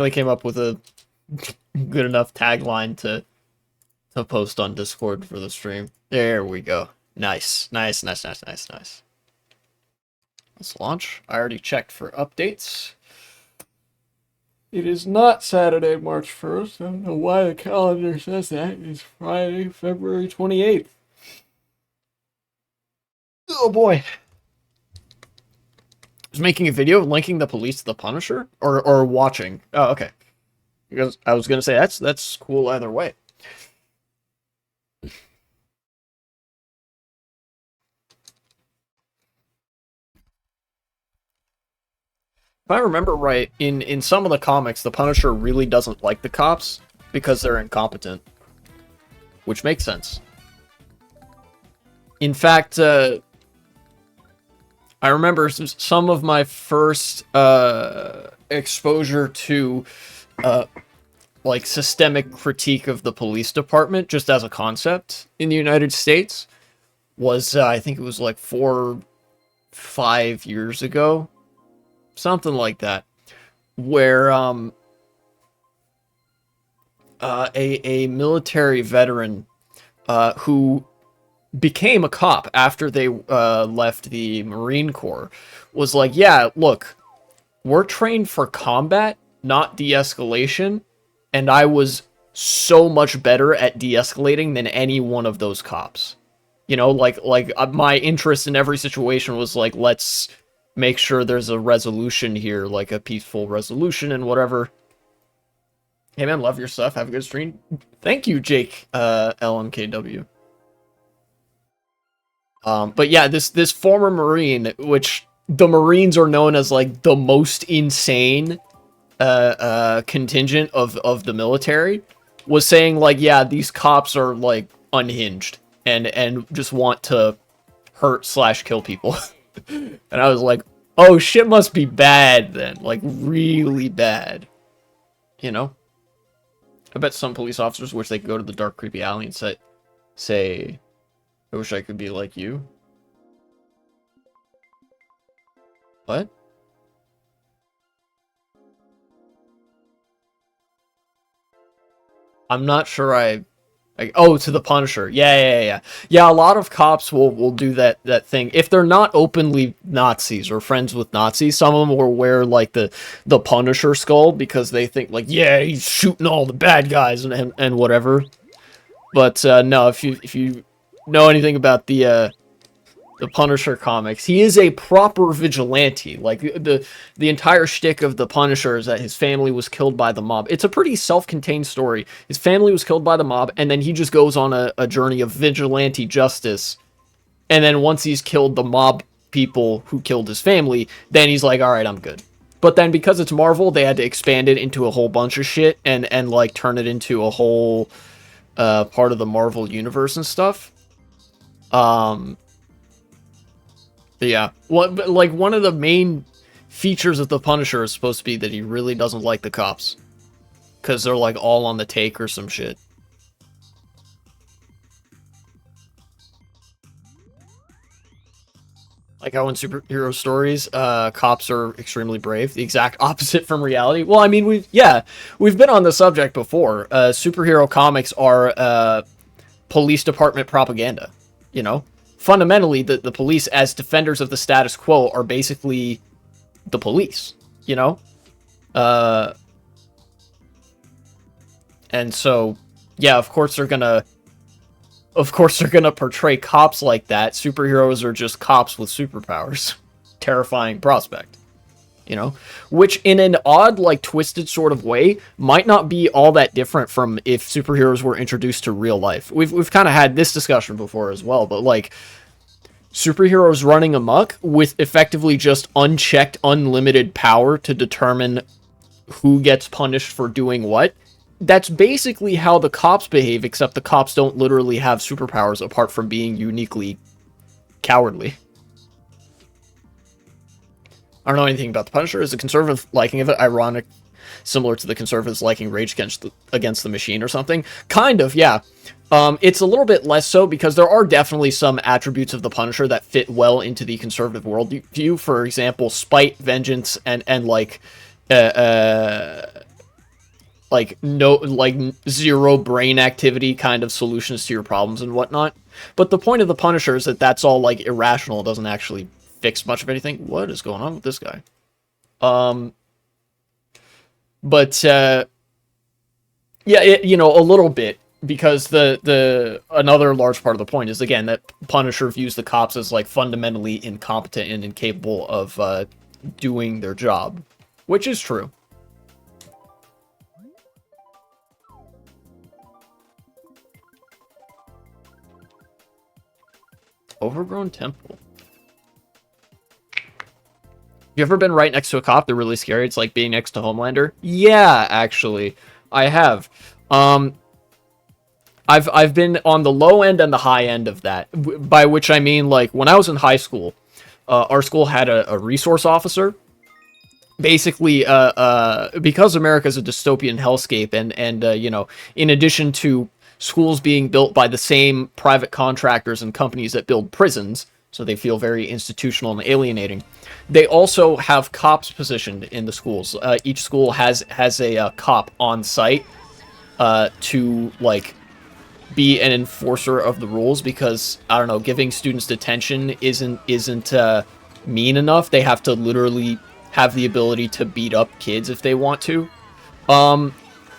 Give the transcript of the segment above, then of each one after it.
Really came up with a good enough tagline to post on Discord for the stream. There we go. Nice. Nice. Let's launch. I already checked for updates. It is not Saturday, March 1st. I don't know why the calendar says that. It's Friday, February 28th. Oh boy. I was making a video linking the police to the Punisher? Or watching. Oh, okay. Because I was gonna say that's cool either way. If I remember right, in some of the comics, the Punisher really doesn't like the cops because they're incompetent. Which makes sense. In fact, I remember some of my first exposure to like systemic critique of the police department just as a concept in the United States was I think it was like 5 years ago, something like that, where a military veteran who became a cop after they left the Marine Corps was like, yeah, look, we're trained for combat, not de-escalation, and I was so much better at de-escalating than any one of those cops. You know, like my interest in every situation was like, let's make sure there's a resolution here, like a peaceful resolution and whatever. Hey man, love your stuff. Have a good stream. Thank you, Jake, LMKW. But yeah, this former Marine, which the Marines are known as like the most insane contingent of the military, was saying like, yeah, these cops are like unhinged and just want to hurt / kill people. And I was like, oh, shit must be bad then, like really bad, you know? I bet some police officers wish they could go to the dark, creepy alley and say, I wish I could be like you. What? I'm not sure oh, to the Punisher. Yeah. Yeah, a lot of cops will do that thing. If they're not openly Nazis or friends with Nazis, some of them will wear, like, the Punisher skull because they think, like, yeah, he's shooting all the bad guys and whatever. But, no, if you know anything about the Punisher comics, he is a proper vigilante. Like, the entire shtick of the Punisher is that his family was killed by the mob. It's a pretty self-contained story. His family was killed by the mob, and then he just goes on a journey of vigilante justice. And then once he's killed the mob people who killed his family, then he's like, alright, I'm good. But then because it's Marvel, they had to expand it into a whole bunch of shit and like turn it into a whole part of the Marvel universe and stuff. Yeah, like one of the main features of the Punisher is supposed to be that he really doesn't like the cops, because they're like all on the take or some shit. Like how in superhero stories, cops are extremely brave, the exact opposite from reality. Well, I mean, we've been on the subject before. Superhero comics are police department propaganda, you know? Fundamentally, the police, as defenders of the status quo, are basically the police, you know? And so, yeah, of course they're gonna portray cops like that. Superheroes are just cops with superpowers. Terrifying prospect, you know? Which, in an odd, like, twisted sort of way, might not be all that different from if superheroes were introduced to real life. We've kind of had this discussion before as well, but, like, superheroes running amok with effectively just unchecked, unlimited power to determine who gets punished for doing what. That's basically how the cops behave, except the cops don't literally have superpowers apart from being uniquely cowardly. I don't know anything about the Punisher. Is the conservative liking of it ironic, similar to the conservatives liking Rage Against the Machine or something? Kind of, yeah. It's a little bit less so because there are definitely some attributes of the Punisher that fit well into the conservative worldview. For example, spite, vengeance, and like like no like zero brain activity kind of solutions to your problems and whatnot. But the point of the Punisher is that that's all like irrational. It doesn't actually fix much of anything. What is going on with this guy? But yeah, you know, a little bit, because the another large part of the point is, again, that Punisher views the cops as like fundamentally incompetent and incapable of doing their job, which is true. Overgrown temple. You ever been right next to a cop? They're really scary. It's like being next to Homelander. Yeah, actually, I have. I've been on the low end and the high end of that. By which I mean, like, when I was in high school, our school had a resource officer. Basically, because America's a dystopian hellscape, and you know, in addition to schools being built by the same private contractors and companies that build prisons, so they feel very institutional and alienating, they also have cops positioned in the schools. Each school has a cop on site to, like, be an enforcer of the rules, because, I don't know, giving students detention isn't mean enough. They have to literally have the ability to beat up kids if they want to.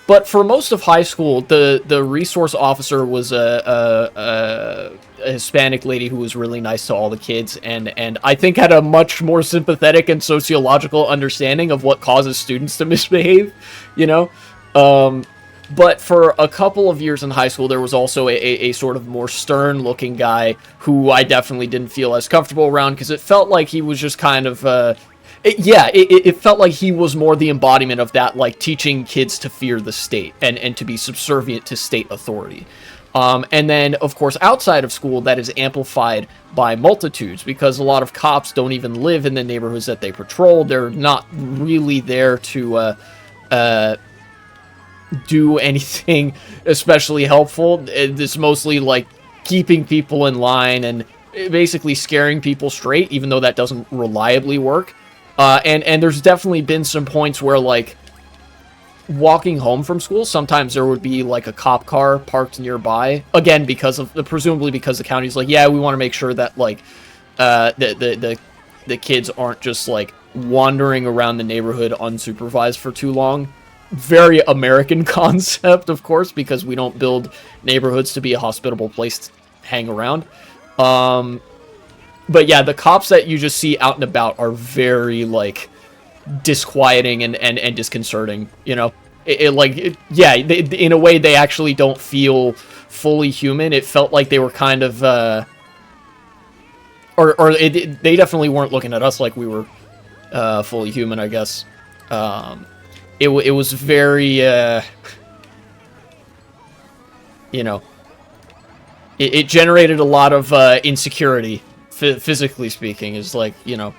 But for most of high school, the resource officer was a Hispanic lady who was really nice to all the kids, and I think had a much more sympathetic and sociological understanding of what causes students to misbehave, you know? But for a couple of years in high school, there was also a sort of more stern-looking guy who I definitely didn't feel as comfortable around, because it felt like he was just kind of... it felt like he was more the embodiment of that, like, teaching kids to fear the state and to be subservient to state authority. And then, of course, outside of school, that is amplified by multitudes, because a lot of cops don't even live in the neighborhoods that they patrol. They're not really there to do anything especially helpful. It's mostly, like, keeping people in line and basically scaring people straight, even though that doesn't reliably work. And there's definitely been some points where, like, walking home from school, sometimes there would be, like, a cop car parked nearby. Again, presumably because the county's like, yeah, we want to make sure that, like, the kids aren't just, like, wandering around the neighborhood unsupervised for too long. Very American concept, of course, because we don't build neighborhoods to be a hospitable place to hang around. But yeah, the cops that you just see out and about are very, like, disquieting and disconcerting, you know? Yeah, in a way, they actually don't feel fully human. It felt like they were kind of, they definitely weren't looking at us like we were fully human, I guess. It was very, you know, it generated a lot of insecurity. Physically speaking, is, like, you know,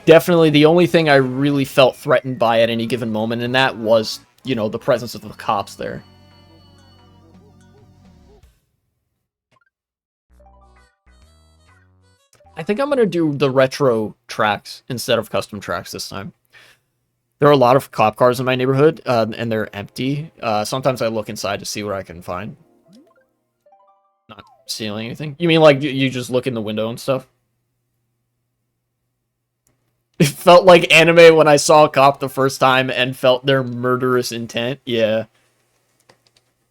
definitely the only thing I really felt threatened by at any given moment, and that was, you know, the presence of the cops there. I think I'm gonna do the retro tracks instead of custom tracks this time. There are a lot of cop cars in my neighborhood, and they're empty. Sometimes I look inside to see what I can find. Not seeing anything. You mean, like, you just look in the window and stuff? It felt like anime when I saw a cop the first time and felt their murderous intent. Yeah.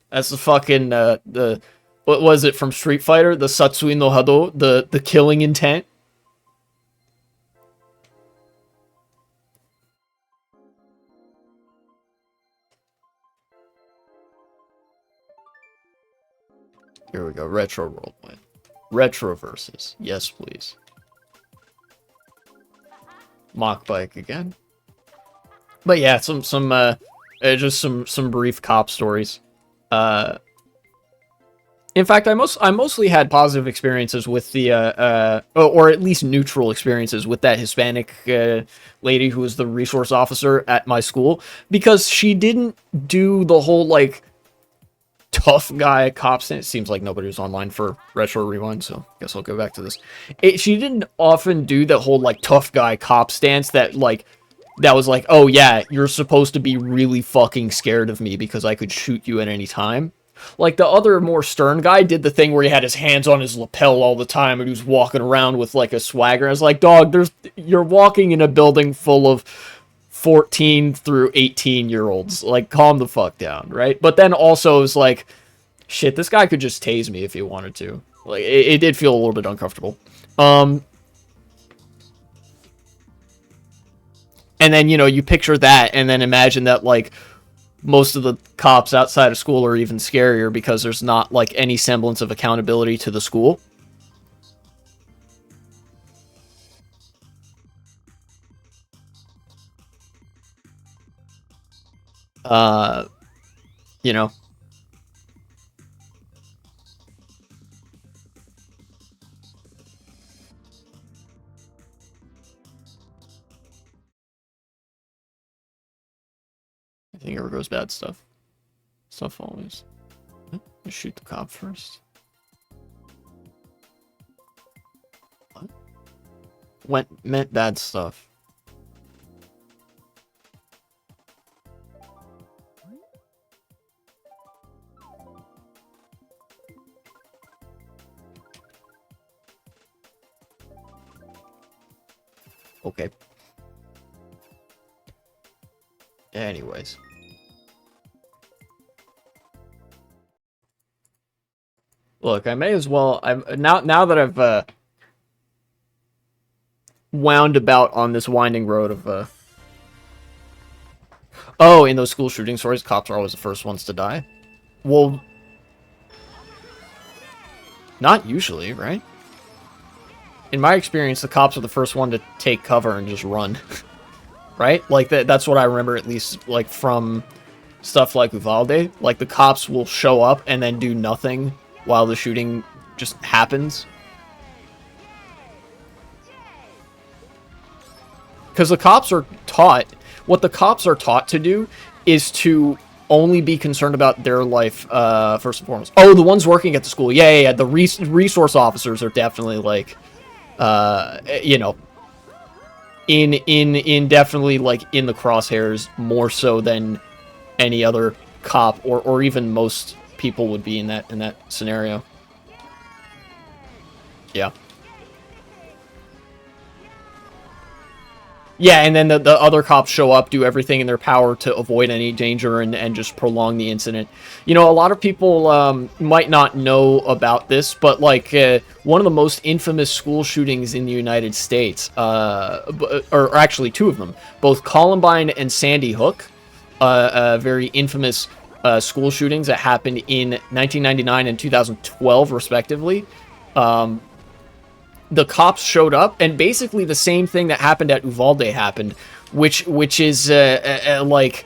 That's the fucking, what was it from Street Fighter? The Satsui no Hado? The killing intent? Here we go. Retro roleplay. Retro versus. Yes, please. Mock bike again. But yeah, just some brief cop stories. In fact, I mostly had positive experiences with the or at least neutral experiences with that Hispanic lady who was the resource officer at my school, because she didn't do the whole, like, tough guy cop stance. It seems like nobody was online for Retro Rewind, so I guess I'll go back to this. She didn't often do the whole, like, tough guy cop stance that, like, that was like, oh yeah, you're supposed to be really fucking scared of me because I could shoot you at any time. Like, the other more stern guy did the thing where he had his hands on his lapel all the time and he was walking around with, like, a swagger. I was like, dog, you're walking in a building full of 14 through 18-year-olds. Like, calm the fuck down, right? But then also, it's like, shit, this guy could just tase me if he wanted to. Like, it did feel a little bit uncomfortable. And then, you know, you picture that, and then imagine that, like, most of the cops outside of school are even scarier because there's not, like, any semblance of accountability to the school. You know. I think ever goes bad stuff. Stuff always. Just shoot the cop first. What? Meant bad stuff. Okay. Anyways. Look, I may as well. Now that I've wound about on this winding road of oh, in those school shooting stories, cops are always the first ones to die. Well, not usually, right? In my experience, the cops are the first one to take cover and just run. Right? Like, that's what I remember, at least, like, from stuff like Uvalde. Like, the cops will show up and then do nothing while the shooting just happens. Because the cops are taught... What the cops are taught to do is to only be concerned about their life, first and foremost. Oh, the ones working at the school. Yeah. The resource officers are definitely, like, you know... In definitely, like, in the crosshairs more so than any other cop or even most people would be in that scenario. Yeah. Yeah, and then the other cops show up, do everything in their power to avoid any danger and just prolong the incident. You know, a lot of people might not know about this, but, like, one of the most infamous school shootings in the United States, or actually two of them, both Columbine and Sandy Hook, very infamous school shootings that happened in 1999 and 2012, respectively. The cops showed up, and basically the same thing that happened at Uvalde happened, which is like,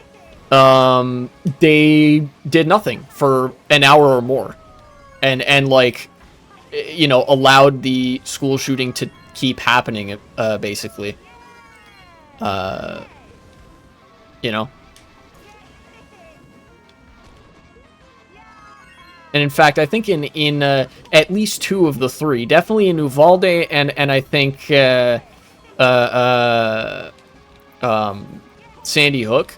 they did nothing for an hour or more, and like, you know, allowed the school shooting to keep happening, basically. You know. And in fact, I think in at least two of the three, definitely in Uvalde and I think Sandy Hook,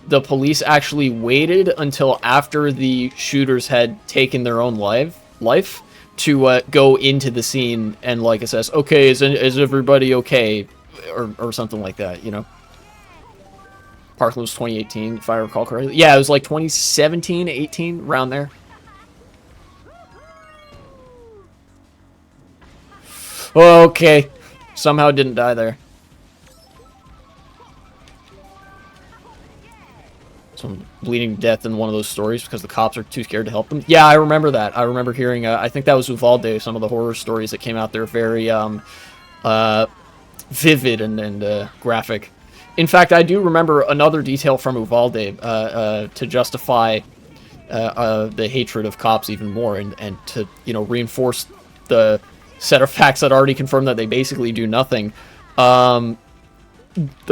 the police actually waited until after the shooters had taken their own life to go into the scene and, like, assess, okay, is everybody okay, or something like that, you know. Parkland was 2018, if I recall correctly. Yeah, it was like 2017, 18, around there. Okay. Somehow didn't die there. Some bleeding to death in one of those stories because the cops are too scared to help them. Yeah, I remember that. I remember hearing, I think that was Uvalde, some of the horror stories that came out there, very vivid and graphic. In fact, I do remember another detail from Uvalde to justify the hatred of cops even more and to, you know, reinforce the set of facts that already confirmed that they basically do nothing. The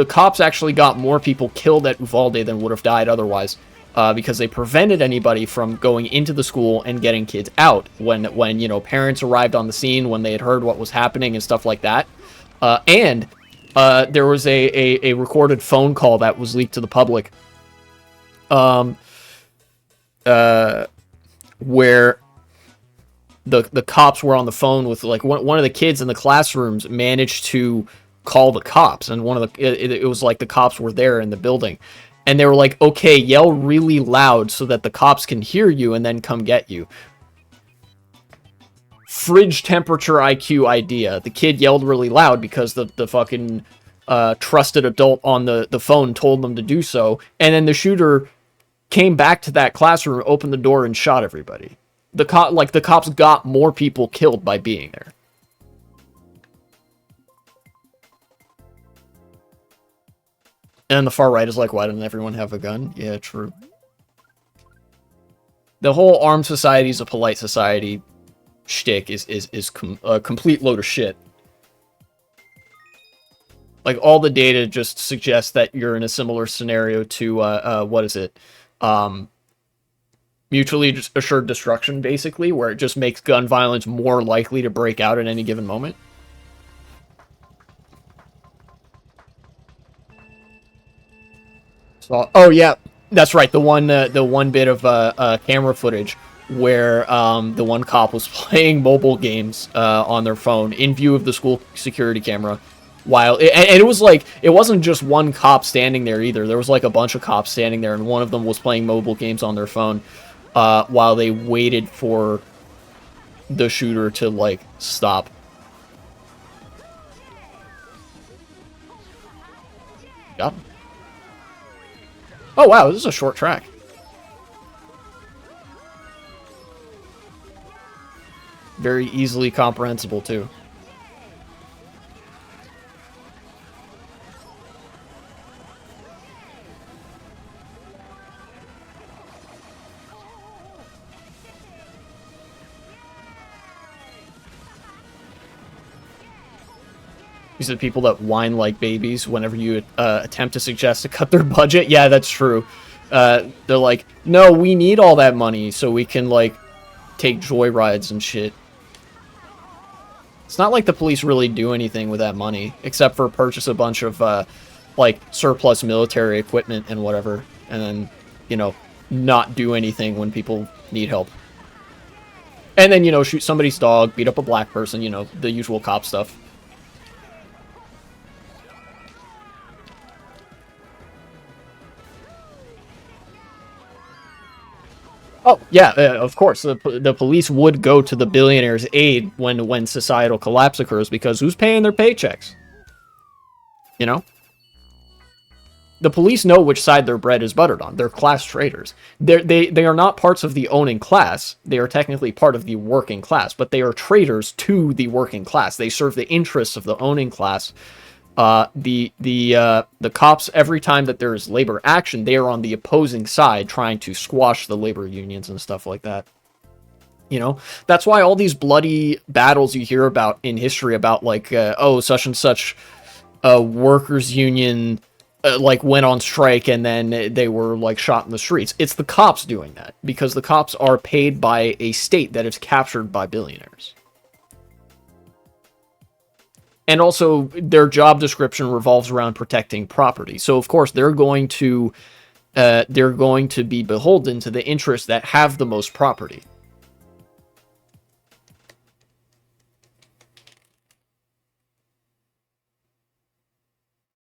cops actually got more people killed at Uvalde than would have died otherwise, because they prevented anybody from going into the school and getting kids out when you know, parents arrived on the scene, when they had heard what was happening and stuff like that. And there was a recorded phone call that was leaked to the public, um, where the cops were on the phone with, like, one of the kids in the classrooms managed to call the cops, and one of the it was like the cops were there in the building, and they were like, okay, yell really loud so that the cops can hear you and then come get you. Fridge temperature IQ idea. The kid yelled really loud because the fucking trusted adult on the phone told them to do so, and then the shooter came back to that classroom, opened the door, and shot everybody. The cops got more people killed by being there. And the far right is like, why doesn't everyone have a gun? Yeah, true. The whole armed society is a polite society shtick is a complete load of shit. Like, all the data just suggests that you're in a similar scenario to, what is it? Mutually assured destruction, basically, where it just makes gun violence more likely to break out at any given moment. So, oh yeah, that's right. The one bit of camera footage where the one cop was playing mobile games on their phone in view of the school security camera, while and it was like, it wasn't just one cop standing there either. There was like a bunch of cops standing there, and one of them was playing mobile games on their phone while they waited for the shooter to, like, stop. Got him. Oh wow, this is a short track. Very easily comprehensible too. These are the people that whine like babies whenever you attempt to suggest to cut their budget. Yeah, that's true. They're like, no, we need all that money so we can, like, take joyrides and shit. It's not like the police really do anything with that money, except for purchase a bunch of, like, surplus military equipment and whatever, and then, you know, not do anything when people need help. And then, you know, shoot somebody's dog, beat up a black person, you know, the usual cop stuff. Oh, yeah, of course. The police would go to the billionaire's aid when societal collapse occurs, because who's paying their paychecks? You know? The police know which side their bread is buttered on. They're class traders. They are not parts of the owning class. They are technically part of the working class, but they are traders to the working class. They serve the interests of the owning class. The cops, every time that there is labor action, they are on the opposing side trying to squash the labor unions and stuff like that. You know, that's why all these bloody battles you hear about in history about, like, oh, such and such workers union like went on strike and then they were, like, shot in the streets. It's the cops doing that because the cops are paid by a state that is captured by billionaires. And also, their job description revolves around protecting property. So, of course, they're going to be beholden to the interests that have the most property.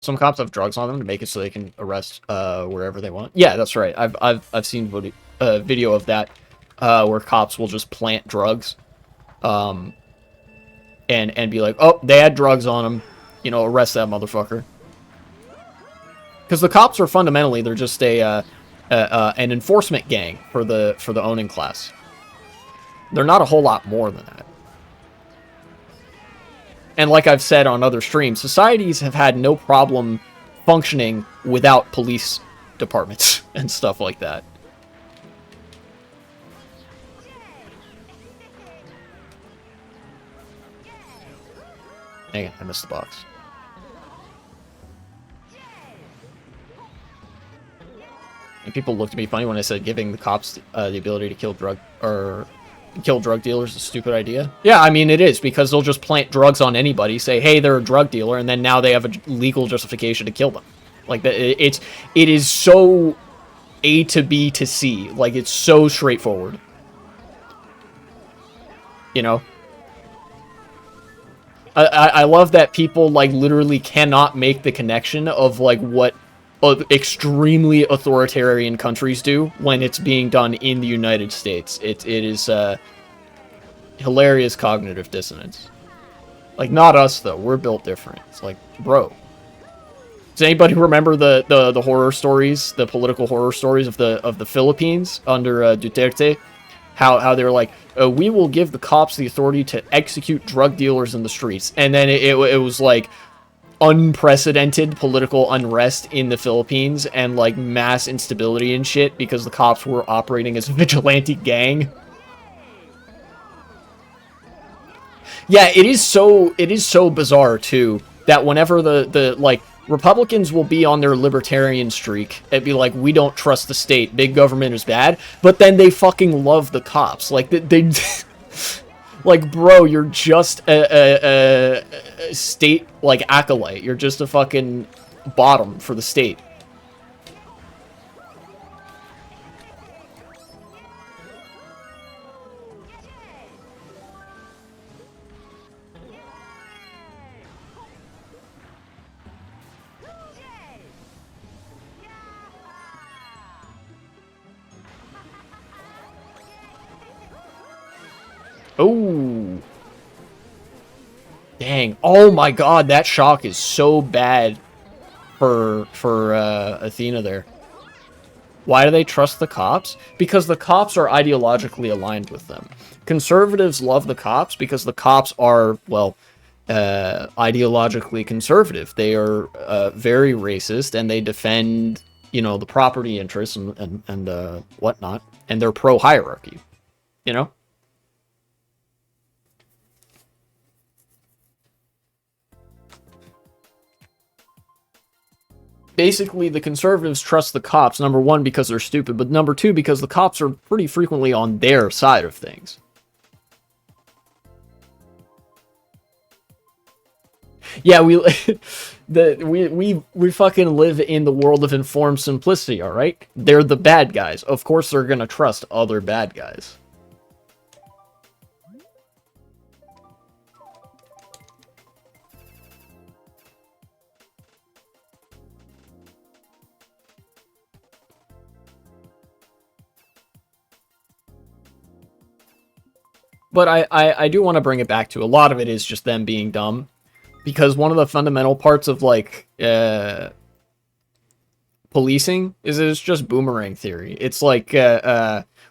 Some cops have drugs on them to make it so they can arrest wherever they want. Yeah, that's right. I've seen video of that where cops will just plant drugs. And be like, oh, they had drugs on them, you know, arrest that motherfucker. Because the cops are fundamentally, they're just an enforcement gang for the owning class. They're not a whole lot more than that. And like I've said on other streams, societies have had no problem functioning without police departments and stuff like that. Dang it, I missed the box. And people looked at me funny when I said giving the cops the ability to kill kill drug dealers is a stupid idea. Yeah, I mean, it is, because they'll just plant drugs on anybody, say, hey, they're a drug dealer, and then now they have a legal justification to kill them. Like, it is so A to B to C. Like, it's so straightforward. You know? I love that people, like, literally cannot make the connection of, like, what extremely authoritarian countries do when it's being done in the United States. It is, hilarious cognitive dissonance. Like, not us, though. We're built different. It's like, bro. Does anybody remember the horror stories, the political horror stories of the Philippines under Duterte? How they were like, we will give the cops the authority to execute drug dealers in the streets. And then it was like unprecedented political unrest in the Philippines and like mass instability and shit because the cops were operating as a vigilante gang. Yeah, it is so bizarre too that whenever the like Republicans will be on their libertarian streak and be like, we don't trust the state, big government is bad, but then they fucking love the cops. Like, they like, bro, you're just a state, like, acolyte. You're just a fucking bottom for the state. Oh. Dang. Oh my god, that shock is so bad for Athena there. Why do they trust the cops? Because the cops are ideologically aligned with them. Conservatives love the cops because the cops are, well, ideologically conservative. They are very racist, and they defend, you know, the property interests and whatnot, and they're pro-hierarchy, you know? Basically, the conservatives trust the cops, number one, because they're stupid, but number two, because the cops are pretty frequently on their side of things. Yeah, we fucking live in the world of informed simplicity, all right? They're the bad guys. Of course they're gonna trust other bad guys. But I do want to bring it back to, a lot of it is just them being dumb. Because one of the fundamental parts of, like, policing is it's just boomerang theory. It's like,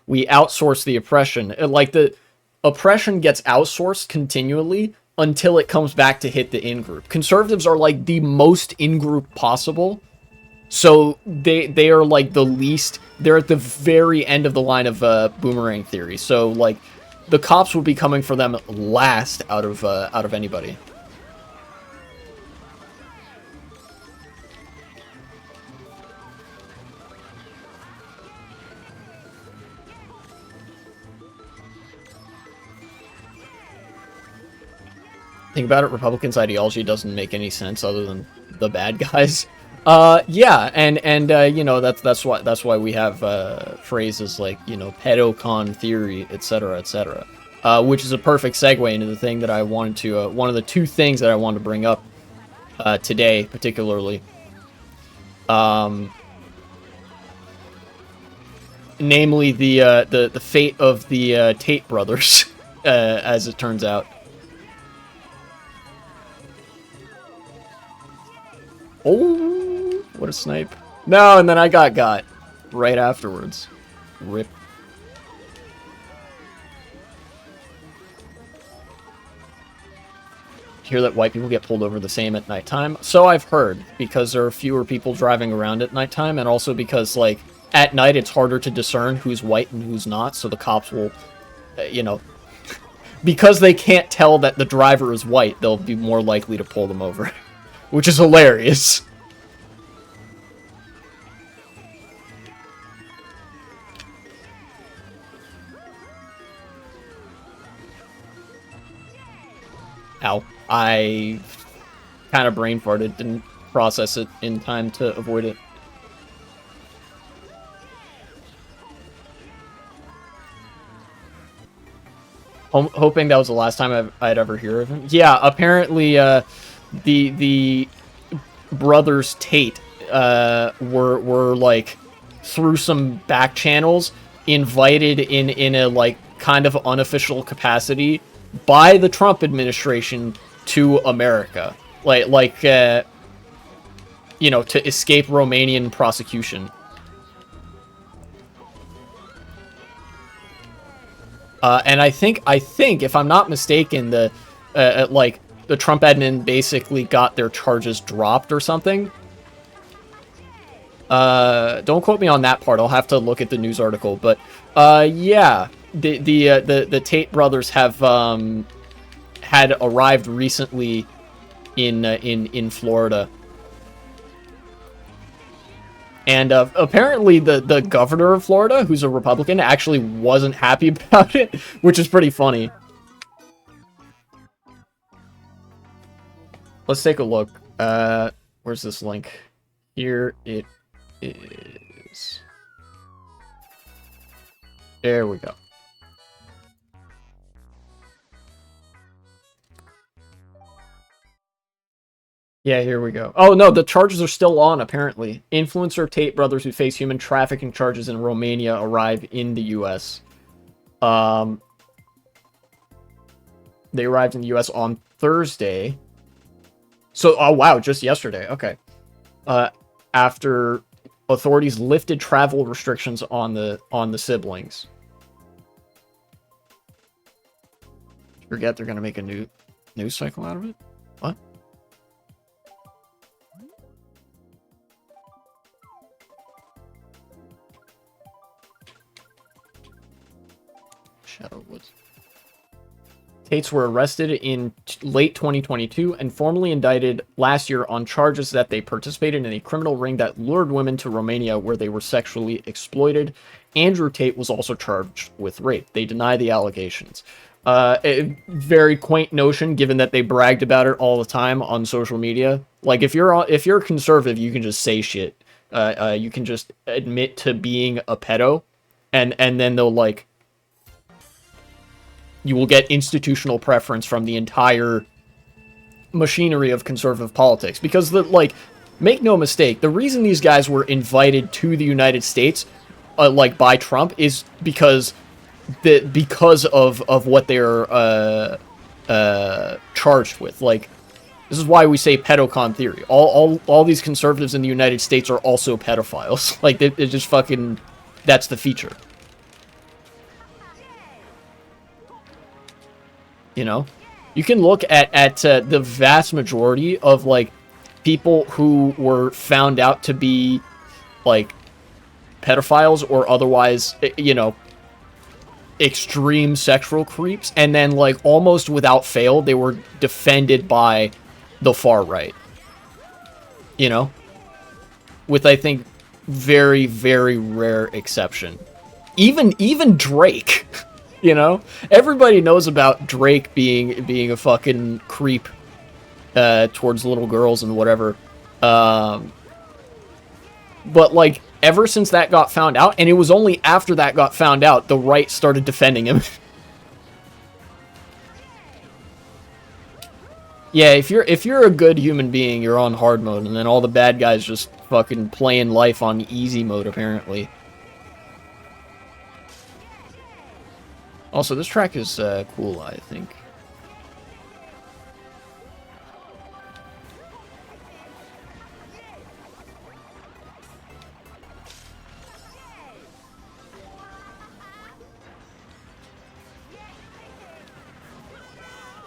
we outsource the oppression. Like, the oppression gets outsourced continually until it comes back to hit the in-group. Conservatives are, like, the most in-group possible. So they are, like, the least... They're at the very end of the line of boomerang theory. So, like, the cops will be coming for them last out of anybody. Think about it, Republicans' ideology doesn't make any sense other than the bad guys. Yeah, and you know, that's why we have phrases like, you know, pedocon theory, etc., etc., which is a perfect segue into the thing that I wanted to one of the two things that I wanted to bring up today, particularly, namely the fate of the Tate brothers, as it turns out. Oh, what a snipe. No, and then I got right afterwards. Rip. Hear that white people get pulled over the same at nighttime? So I've heard, because there are fewer people driving around at nighttime, and also because, like, at night it's harder to discern who's white and who's not, so the cops will, you know, because they can't tell that the driver is white, they'll be more likely to pull them over. Which is hilarious. Ow. I kind of brain farted, didn't process it in time to avoid it. Hoping that was the last time I'd ever hear of him. Yeah, apparently the brothers Tate were like through some back channels invited in a like kind of unofficial capacity by the Trump administration to America, like you know, to escape Romanian prosecution. And I think if I'm not mistaken, the like the Trump admin basically got their charges dropped or something. Don't quote me on that part. I'll have to look at the news article. But yeah, the Tate brothers have had arrived recently in Florida. And apparently the governor of Florida, who's a Republican, actually wasn't happy about it, which is pretty funny. Let's take a look. Where's this link? Here it is. There we go. Yeah, here we go. Oh, no, the charges are still on, apparently. Influencer Tate brothers who face human trafficking charges in Romania arrive in the U.S. They arrived in the U.S. on Thursday. So, oh, wow, just yesterday. Okay. After authorities lifted travel restrictions on the siblings. Forget they're going to make a new news cycle out of it? What? Shadowwoods. Tates were arrested in late 2022 and formally indicted last year on charges that they participated in a criminal ring that lured women to Romania where they were sexually exploited. Andrew Tate was also charged with rape. They deny the allegations. A very quaint notion, given that they bragged about it all the time on social media. Like, if you're conservative, you can just say shit. You can just admit to being a pedo, and then they'll like. You will get institutional preference from the entire machinery of conservative politics. Because, like, make no mistake, the reason these guys were invited to the United States, like, by Trump, is because of what they're charged with. Like, this is why we say pedocon theory. All these conservatives in the United States are also pedophiles. Like, it just fucking... That's the feature. You know, you can look at the vast majority of like people who were found out to be like pedophiles or otherwise, you know, extreme sexual creeps, and then like almost without fail they were defended by the far right. You know, with I think very, very rare exception. Even Drake. You know, everybody knows about Drake being a fucking creep towards little girls and whatever. But like ever since that got found out, and it was only after that got found out, the right started defending him. Yeah, if you're a good human being, you're on hard mode, and then all the bad guys just fucking playing life on easy mode apparently. Also, this track is cool, I think.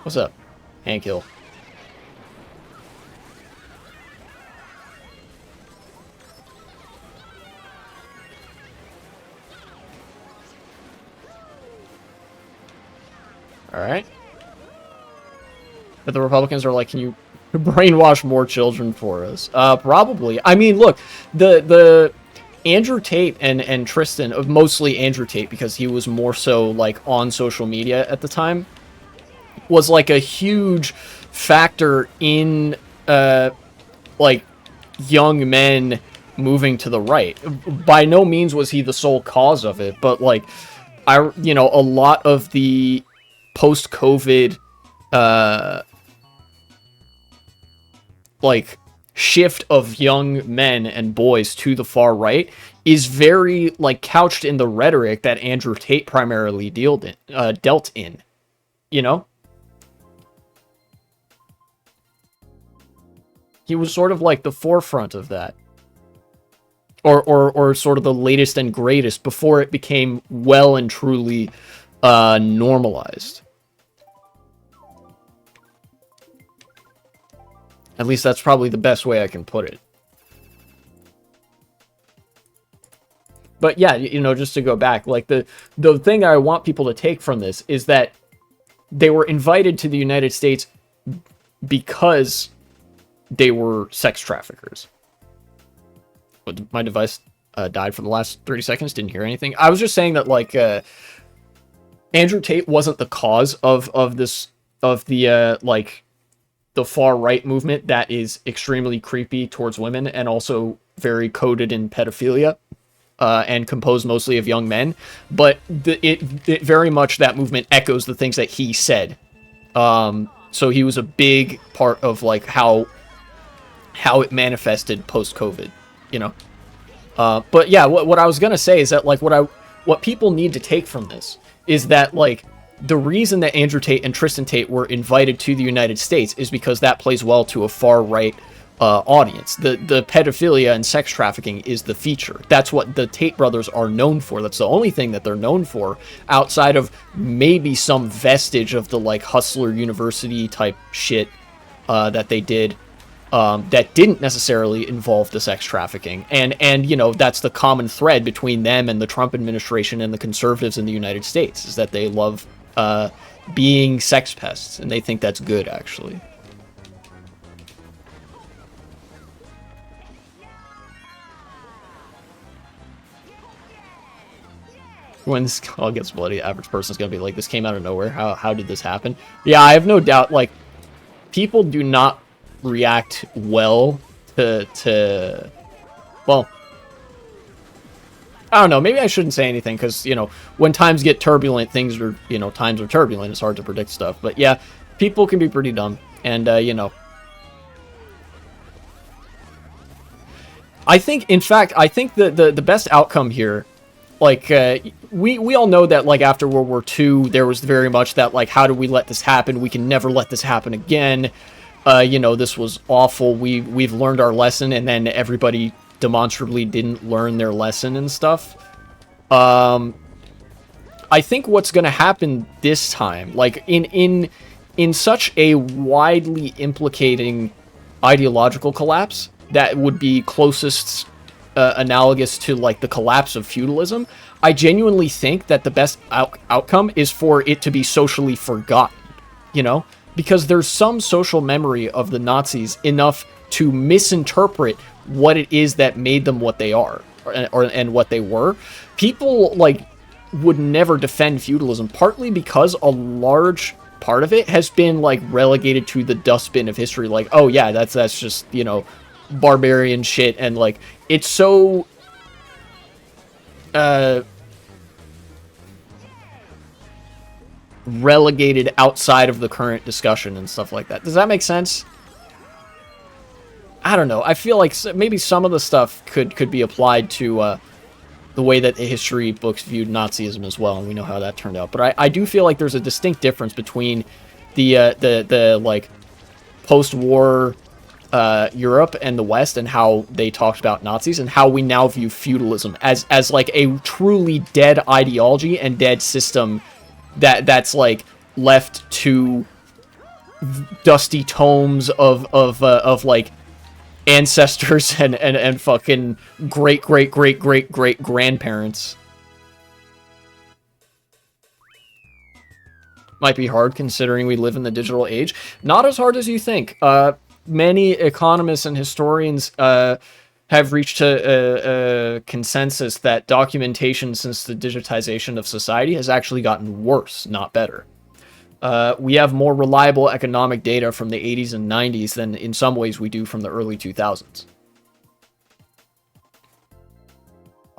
What's up? Hand kill. Alright. But the Republicans are like, can you brainwash more children for us? Probably. I mean, look, the Andrew Tate and Tristan, mostly Andrew Tate, because he was more so, like, on social media at the time. was like a huge factor in like young men moving to the right. By no means was he the sole cause of it, but like a lot of the post-COVID like shift of young men and boys to the far right is very like couched in the rhetoric that Andrew Tate primarily dealt in, you know? He was sort of like the forefront of that. Or sort of the latest and greatest before it became well and truly normalized. At least that's probably the best way I can put it. But yeah, just to go back, like the thing I want people to take from this is that they were invited to the United States because they were sex traffickers. My device died for the last 30 seconds. Didn't hear anything. I was just saying that like Andrew Tate wasn't the cause of the like the far right movement that is extremely creepy towards women and also very coded in pedophilia and composed mostly of young men. But it very much, that movement echoes the things that he said. So he was a big part of like how it manifested post-COVID, But yeah, what I was gonna say is that like what people need to take from this is that like the reason that Andrew Tate and Tristan Tate were invited to the United States is because that plays well to a far right audience. The pedophilia and sex trafficking is the feature. That's what the Tate brothers are known for. That's the only thing that they're known for, outside of maybe some vestige of the like Hustler University type shit that they did. That didn't necessarily involve the sex trafficking. And that's the common thread between them and the Trump administration and the conservatives in the United States, is that they love being sex pests, and they think that's good, actually. When this call gets bloody, the average person's gonna be like, this came out of nowhere. How did this happen? Yeah, I have no doubt, like, people do not react well to well, I don't know, maybe I shouldn't say anything, because when times get turbulent, times are turbulent, it's hard to predict stuff. But yeah, people can be pretty dumb, and I think the best outcome here, like we all know that like after World War II there was very much that like, how do we let this happen? We can never let this happen again. This was awful. We've learned our lesson, and then everybody demonstrably didn't learn their lesson and stuff. I think what's going to happen this time, like in such a widely implicating ideological collapse that would be closest analogous to like the collapse of feudalism, I genuinely think that the best outcome is for it to be socially forgotten, because there's some social memory of the Nazis enough to misinterpret what it is that made them what they are, and what they were. People like would never defend feudalism, partly because a large part of it has been like relegated to the dustbin of history. Like, oh yeah, that's just barbarian shit, and like it's so relegated outside of the current discussion and stuff like that. Does that make sense? I don't know. I feel like maybe some of the stuff could be applied to the way that the history books viewed Nazism as well, and we know how that turned out. But I do feel like there's a distinct difference between the like post-war Europe and the West, and how they talked about Nazis, and how we now view feudalism as like a truly dead ideology and dead system that's like left to dusty tomes of like ancestors and fucking great grandparents. Might be hard considering we live in the digital age. Not as hard as you think. Many economists and historians have reached a consensus that documentation since the digitization of society has actually gotten worse, not better. We have more reliable economic data from the 80s and 90s than in some ways we do from the early 2000s.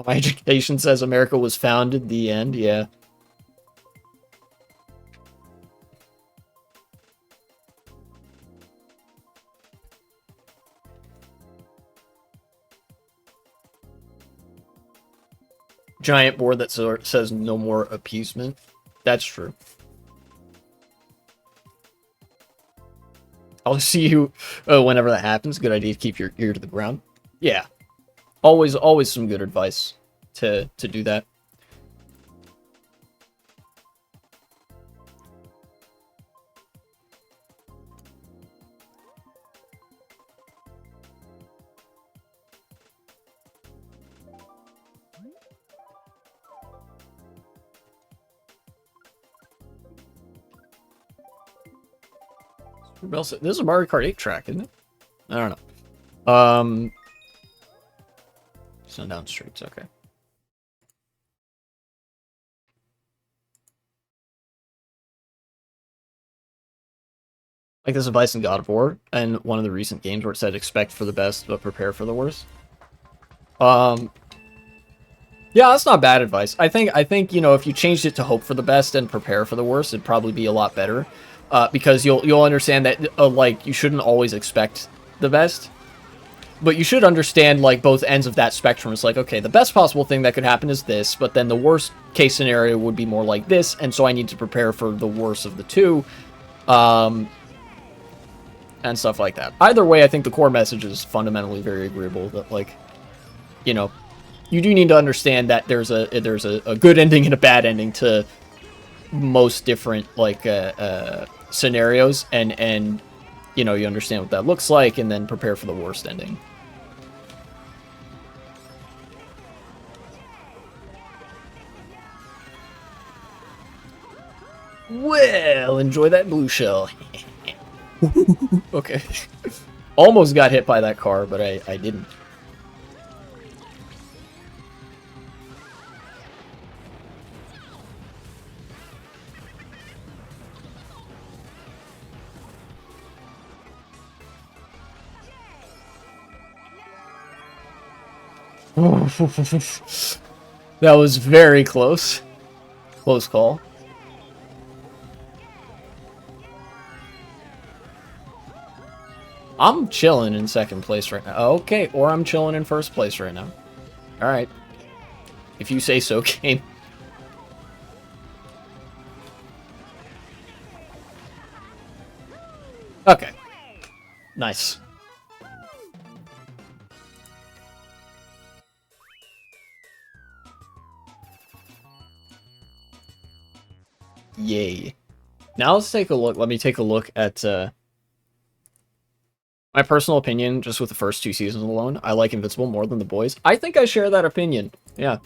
My education says America was founded, the end, yeah. Giant board that says no more appeasement. That's true. I'll see you whenever that happens. Good idea to keep your ear to the ground. Yeah. Always some good advice to do that. This is a Mario Kart 8 track, isn't it? I don't know. Sundown Streets, okay. Like this advice in God of War, and one of the recent games where it said expect for the best, but prepare for the worst. Yeah, that's not bad advice. I think, you know, if you changed it to hope for the best and prepare for the worst, it'd probably be a lot better. Because you'll understand that, like, you shouldn't always expect the best. But you should understand, like, both ends of that spectrum. It's like, okay, the best possible thing that could happen is this, but then the worst case scenario would be more like this, and so I need to prepare for the worst of the two. And stuff like that. Either way, I think the core message is fundamentally very agreeable. That, like, you know, you do need to understand that there's a good ending and a bad ending to most different, like, scenarios, and you know, you understand what that looks like, and then prepare for the worst ending. Well, enjoy that blue shell. Okay. Almost got hit by that car, but I didn't. That was very close. Close call. I'm chilling in second place right now. Okay, or I'm chilling in first place right now. Alright. If you say so, game. Okay. Nice. Yay. Now let's take a look. Let me take a look at my personal opinion, just with the first two seasons alone. I like Invincible more than The Boys. I think I share that opinion. Yeah.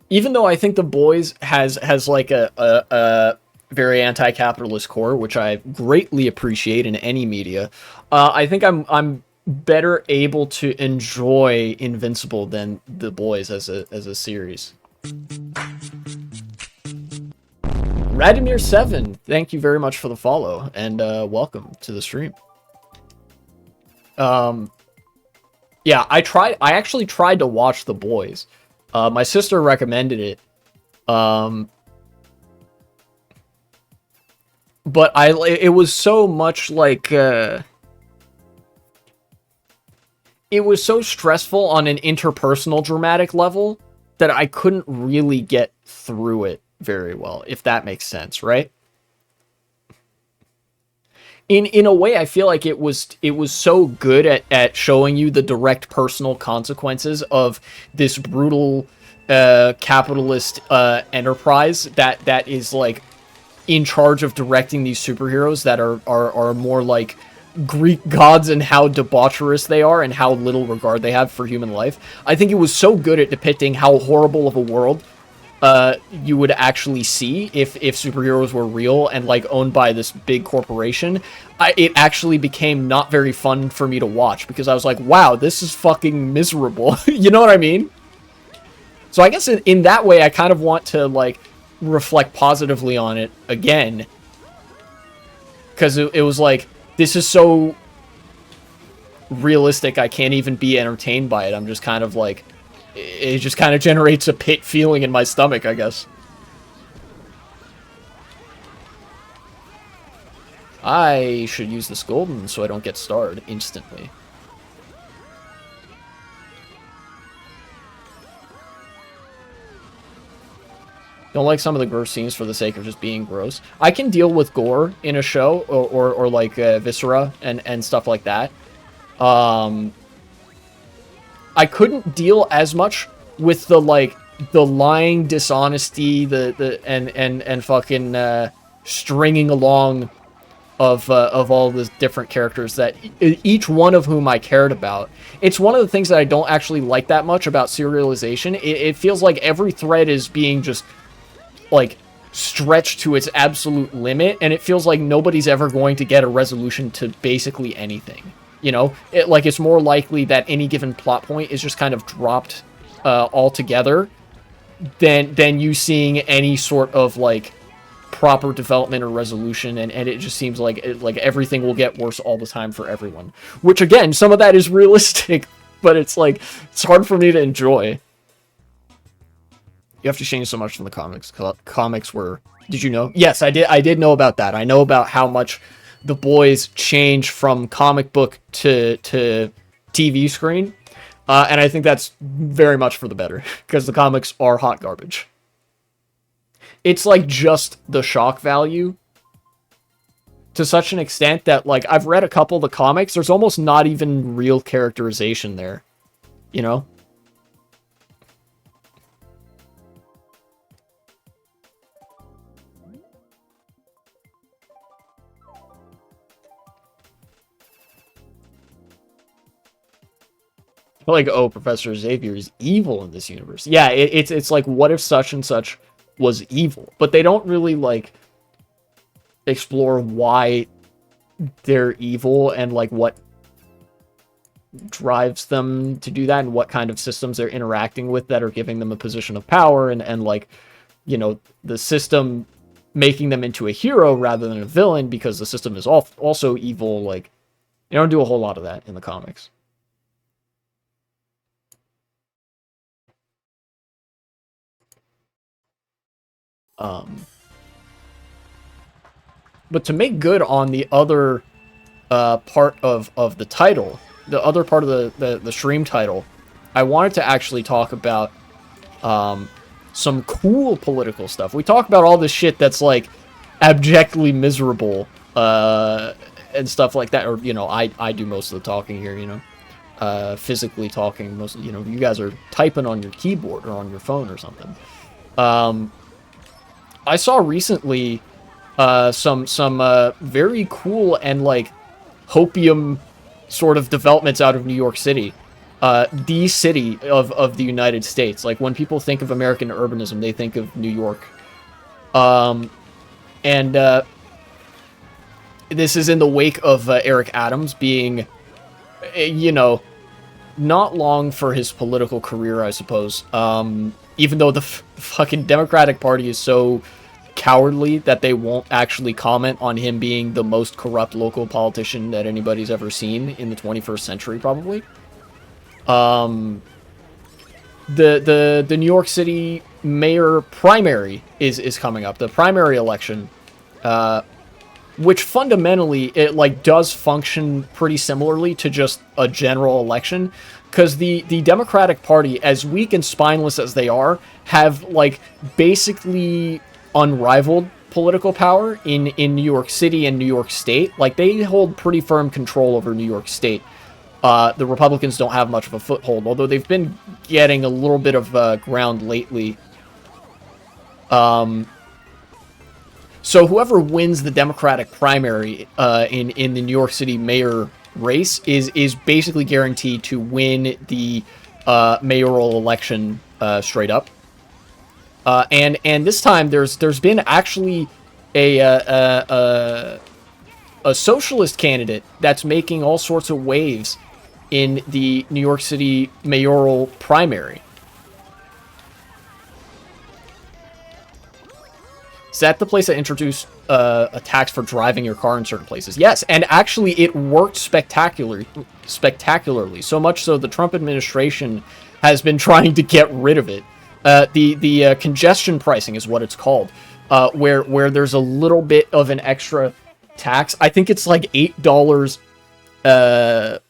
Even though I think The Boys has like a very anti-capitalist core, which I greatly appreciate in any media, I think I'm better able to enjoy Invincible than The Boys as a series. Radimir7, thank you very much for the follow, and welcome to the stream. Yeah, I actually tried to watch The Boys. My sister recommended it. But it was so much like, it was so stressful on an interpersonal dramatic level that I couldn't really get through it very well, if that makes sense, right? In a way, I feel like it was so good at showing you the direct personal consequences of this brutal capitalist enterprise that is like in charge of directing these superheroes that are more like Greek gods, and how debaucherous they are and how little regard they have for human life. I think it was so good at depicting how horrible of a world you would actually see if superheroes were real and like owned by this big corporation. It actually became not very fun for me to watch, because I was like, wow, this is fucking miserable. You know what I mean? So I guess in that way, I kind of want to like reflect positively on it again, because it was like, this is so realistic, I can't even be entertained by it. I'm just kind of like, it just kind of generates a pit feeling in my stomach, I guess. I should use this golden so I don't get starred instantly. Don't like some of the gross scenes for the sake of just being gross. I can deal with gore in a show, or like viscera and stuff like that. I couldn't deal as much with the like the lying, dishonesty, and fucking stringing along of all the different characters that each one of whom I cared about. It's one of the things that I don't actually like that much about serialization. It feels like every thread is being just like stretched to its absolute limit, and it feels like nobody's ever going to get a resolution to basically anything. You know, it's more likely that any given plot point is just kind of dropped altogether than you seeing any sort of like proper development or resolution, and it just seems like everything will get worse all the time for everyone. Which again, some of that is realistic, but it's like it's hard for me to enjoy. You have to change so much from the comics. Comics were... Did you know? Yes, I did. I did know about that. I know about how much the boys change from comic book to TV screen. And I think that's very much for the better. Because the comics are hot garbage. It's like just the shock value. To such an extent that, like, I've read a couple of the comics. There's almost not even real characterization there. You know? Like, oh, Professor Xavier is evil in this universe. Yeah, it's like, what if such and such was evil? But they don't really, like, explore why they're evil and, like, what drives them to do that and what kind of systems they're interacting with that are giving them a position of power and like, you know, the system making them into a hero rather than a villain because the system is also evil. Like, you don't do a whole lot of that in the comics. But to make good on the other part of the title, the other part of the stream title, I wanted to actually talk about some cool political stuff. We talk about all this shit that's like abjectly miserable and stuff like that, or you know, I do most of the talking here, you know, physically talking. Most, you know, you guys are typing on your keyboard or on your phone or something. I saw recently some very cool and like hopium sort of developments out of New York City. The city of the United States. Like, when people think of American urbanism, they think of New York. This is in the wake of Eric Adams being, you know, not long for his political career, I suppose. Even though the fucking Democratic Party is so cowardly that they won't actually comment on him being the most corrupt local politician that anybody's ever seen in the 21st century, probably. The New York City mayor primary is coming up. The primary election, which fundamentally it like does function pretty similarly to just a general election, because the Democratic Party, as weak and spineless as they are, have like basically unrivaled political power in New York City and New York State. Like, they hold pretty firm control over New York State. The Republicans don't have much of a foothold, although they've been getting a little bit of ground lately. So whoever wins the Democratic primary in the New York City mayor race is basically guaranteed to win the mayoral election straight up. And this time there's been actually a socialist candidate that's making all sorts of waves in the New York City mayoral primary. Is that the place that introduced a tax for driving your car in certain places? Yes, and actually it worked spectacularly. So much so the Trump administration has been trying to get rid of it. The congestion pricing is what it's called, where there's a little bit of an extra tax. I think it's like $8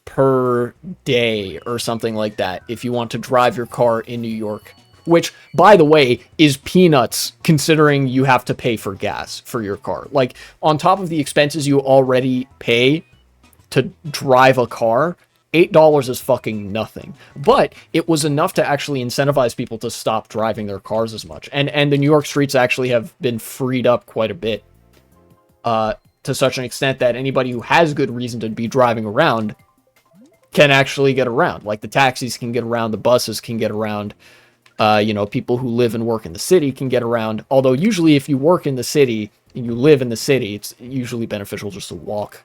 per day or something like that if you want to drive your car in New York. Which, by the way, is peanuts considering you have to pay for gas for your car. Like, on top of the expenses you already pay to drive a car, $8 is fucking nothing. But it was enough to actually incentivize people to stop driving their cars as much. And the New York streets actually have been freed up quite a bit. To such an extent that anybody who has good reason to be driving around can actually get around. Like, the taxis can get around, the buses can get around. People who live and work in the city can get around. Although usually if you work in the city and you live in the city, it's usually beneficial just to walk.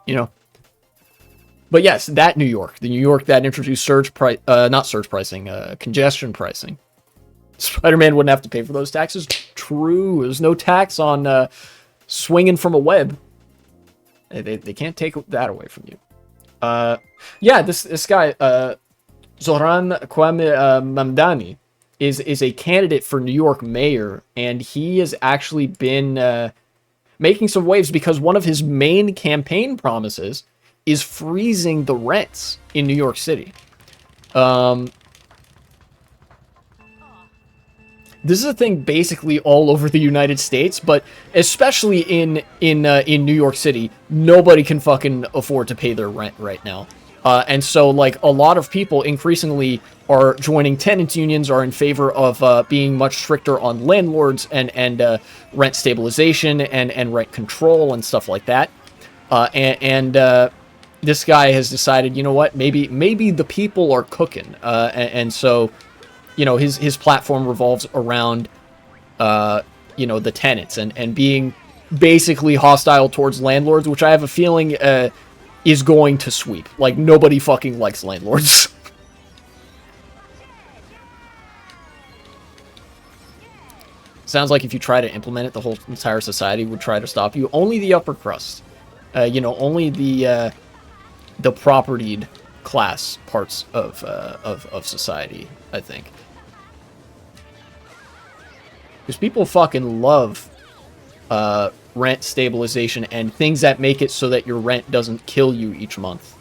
But yes, that New York. The New York that introduced congestion pricing. Spider-Man wouldn't have to pay for those taxes. True. There's no tax on swinging from a web. They can't take that away from you. This guy... Zoran Kwame Mamdani is a candidate for New York mayor, and he has actually been making some waves because one of his main campaign promises is freezing the rents in New York City. This is a thing basically all over the United States, but especially in New York City, nobody can fucking afford to pay their rent right now. And so, like, a lot of people increasingly are joining tenants unions, are in favor of being much stricter on landlords and rent stabilization and rent control and stuff like that. This guy has decided, you know what, maybe the people are cooking. And so, his platform revolves around, the tenants and being basically hostile towards landlords, which I have a feeling is going to sweep. Like, nobody fucking likes landlords. Sounds like if you try to implement it, the whole entire society would try to stop you. Only the upper crust. Only the propertied class parts of society, I think. Because people fucking love rent stabilization and things that make it so that your rent doesn't kill you each month,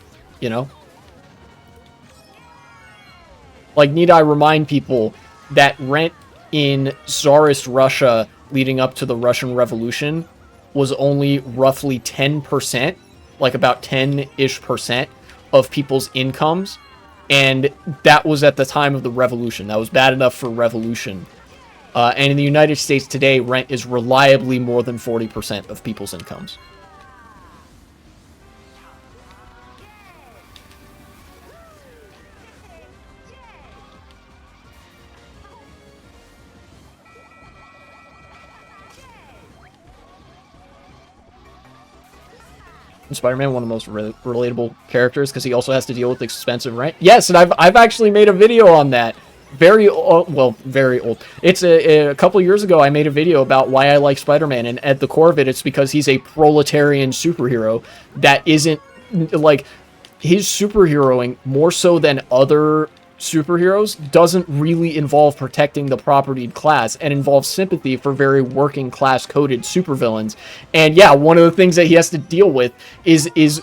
Like, need I remind people that rent in Tsarist Russia leading up to the Russian Revolution was only roughly 10%, like about 10-ish% of people's incomes, and that was at the time of the revolution. That was bad enough for revolution. And in the United States today, rent is reliably more than 40% of people's incomes. Spider-Man, one of the most relatable characters, because he also has to deal with expensive rent. Yes, and I've actually made a video on that. Very old. It's a couple years ago I made a video about why I like Spider-Man, and at the core of it, it's because he's a proletarian superhero that isn't, like, his superheroing, more so than other superheroes, doesn't really involve protecting the propertied class and involves sympathy for very working class coded supervillains. And yeah, one of the things that he has to deal with is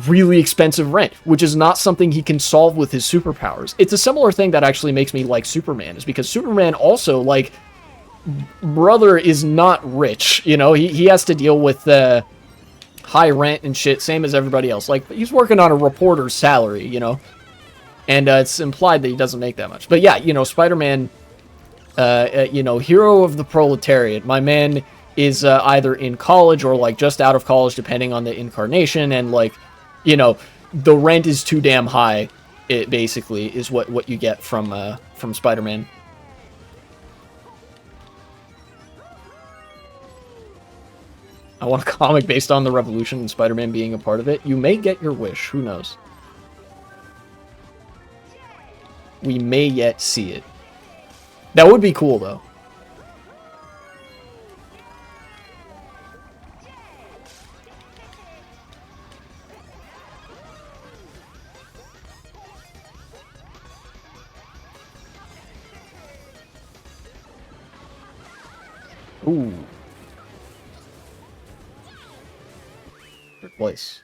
really expensive rent, which is not something he can solve with his superpowers. It's a similar thing that actually makes me like Superman, is because Superman also, like, brother is not rich, he has to deal with high rent and shit, same as everybody else. Like, he's working on a reporter's salary, and it's implied that he doesn't make that much. But yeah, Spider-Man, hero of the proletariat. My man is either in college or, like, just out of college, depending on the incarnation, and, like, the rent is too damn high. It basically is what you get from Spider-Man. I want a comic based on the revolution and Spider-Man being a part of it. You may get your wish. Who knows? We may yet see it. That would be cool, though. Ooh. Third place.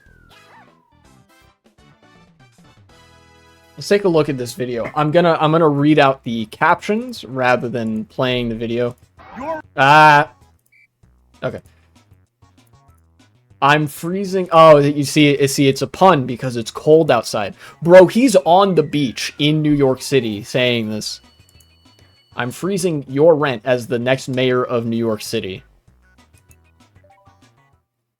Let's take a look at this video. I'm gonna read out the captions rather than playing the video. Okay. I'm freezing. Oh, you see, it's a pun because it's cold outside. Bro, he's on the beach in New York City saying this. I'm freezing your rent as the next mayor of New York City.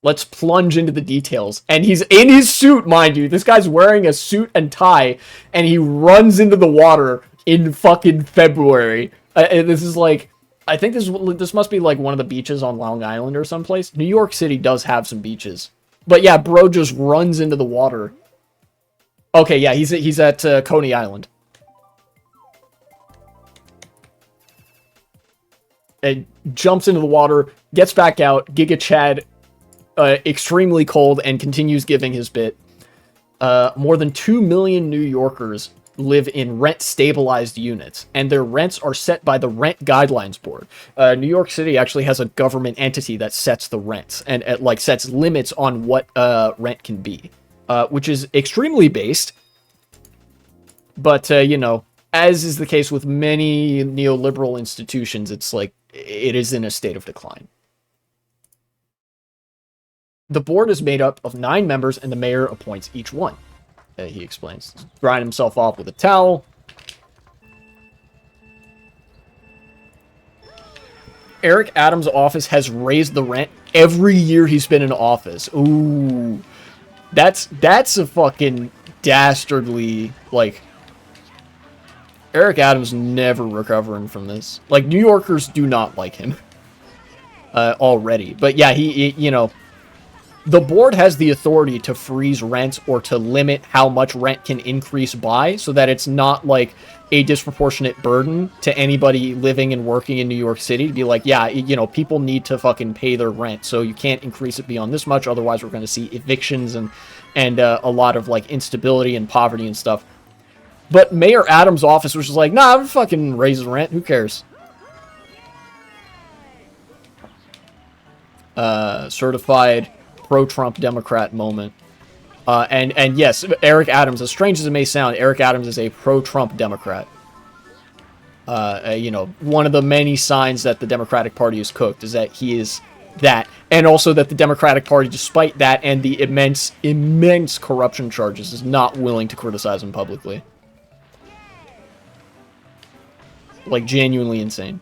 Let's plunge into the details. And he's in his suit, mind you. This guy's wearing a suit and tie, and he runs into the water in fucking February. This is like, I think this must be like one of the beaches on Long Island or someplace. New York City does have some beaches. But yeah, bro just runs into the water. Okay, yeah, he's at Coney Island. And jumps into the water, gets back out, Giga Chad, extremely cold, and continues giving his bit. More than 2 million New Yorkers live in rent-stabilized units, and their rents are set by the Rent Guidelines Board. New York City actually has a government entity that sets the rents, and like sets limits on what rent can be, which is extremely based. But, you know, as is the case with many neoliberal institutions, it's like, it is in a state of decline. The board is made up of 9 members, and the mayor appoints each one. He explains. Drying himself off with a towel. Eric Adams' office has raised the rent every year he's been in office. Ooh. That's a fucking dastardly, like... Eric Adams never recovering from this. Like, New Yorkers do not like him. Already. But yeah, he, you know... The board has the authority to freeze rent or to limit how much rent can increase by, so that it's not like a disproportionate burden to anybody living and working in New York City to be like, yeah, you know, people need to fucking pay their rent, so you can't increase it beyond this much, otherwise we're going to see evictions and a lot of like instability and poverty and stuff. But Mayor Adams' office was just like, nah, I'm fucking raising rent, who cares? Certified pro-Trump Democrat moment. And yes, Eric Adams, as strange as it may sound, Eric Adams is a pro-Trump Democrat. You know, one of the many signs that the Democratic Party is cooked is that he is that. And also that the Democratic Party, despite that and the immense corruption charges, is not willing to criticize him publicly. Like, genuinely insane.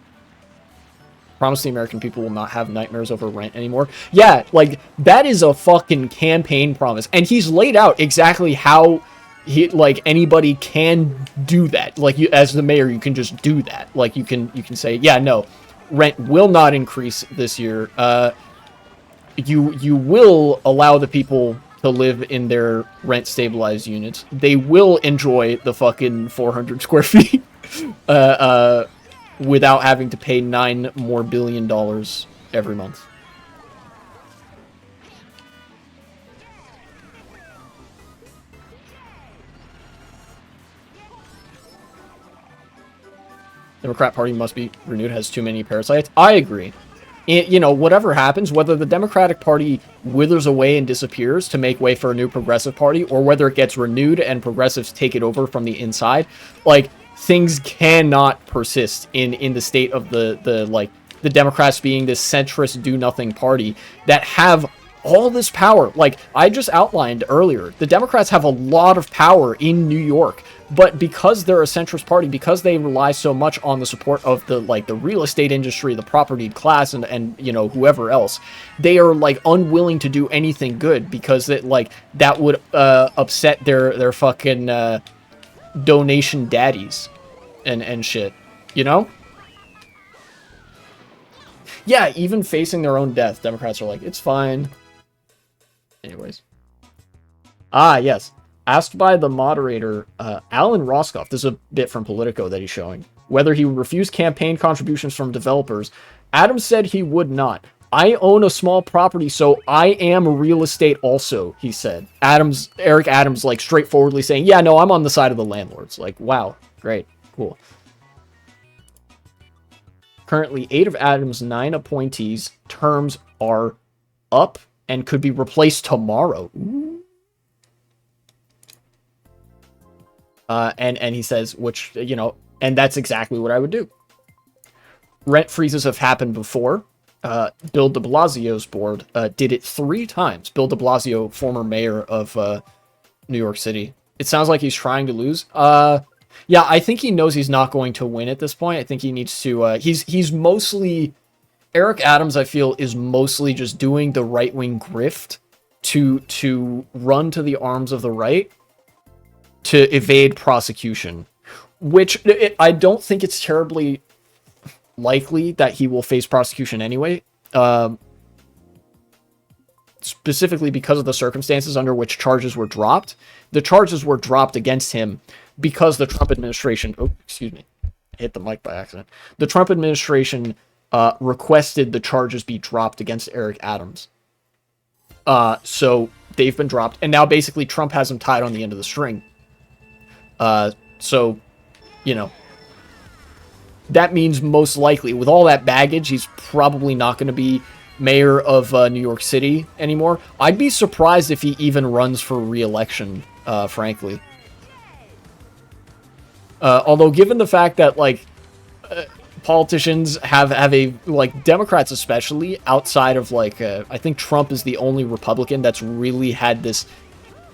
Promise the American people will not have nightmares over rent anymore. Yeah, like, that is a fucking campaign promise. And he's laid out exactly how he, like, anybody can do that. Like, you, as the mayor, you can just do that. Like, you can say, yeah, no, rent will not increase this year. You will allow the people to live in their rent-stabilized units. They will enjoy the fucking 400 square feet. Without having to pay $9 more billion every month. Democrat Party must be renewed, has too many parasites. I agree. You know, whatever happens, whether the Democratic Party withers away and disappears to make way for a new progressive party, or whether it gets renewed and progressives take it over from the inside, like, things cannot persist in the state of the Democrats being this centrist do-nothing party that have all this power. Like, I just outlined earlier, the Democrats have a lot of power in New York, but because they're a centrist party, because they rely so much on the support of the real estate industry, the property class, and you know, whoever else, they are, like, unwilling to do anything good because that would upset their fucking donation daddies and shit, you know? Yeah, even facing their own death, Democrats are like, it's fine. Anyways. Ah, yes. Asked by the moderator, Alan Roscoff, this is a bit from Politico that he's showing, whether he would refuse campaign contributions from developers, Adams said he would not. I own a small property, so I am real estate also, he said. Eric Adams, like, straightforwardly saying, yeah, no, I'm on the side of the landlords. Like, wow, great, cool. Currently, 8 of Adams' 9 appointees' terms are up and could be replaced tomorrow. And he says, which, you know, and that's exactly what I would do. Rent freezes have happened before. Bill de Blasio's board did it 3 times. Bill de Blasio, former mayor of New York City. It sounds like he's trying to lose. Yeah, I think he knows he's not going to win at this point. I think he needs to... he's mostly... Eric Adams, I feel, is mostly just doing the right-wing grift to run to the arms of the right to evade prosecution. Which, I don't think it's terribly likely that he will face prosecution anyway. Specifically because of the circumstances under which charges were dropped. The charges were dropped against him because the Trump administration... Oh, excuse me. I hit the mic by accident. The Trump administration requested the charges be dropped against Eric Adams. So they've been dropped. And now basically Trump has him tied on the end of the string. So, you know... That means most likely, with all that baggage, he's probably not going to be mayor of New York City anymore. I'd be surprised if he even runs for re-election, frankly. Although, given the fact that, like, politicians have a, like, Democrats especially, outside of, like, I think Trump is the only Republican that's really had this,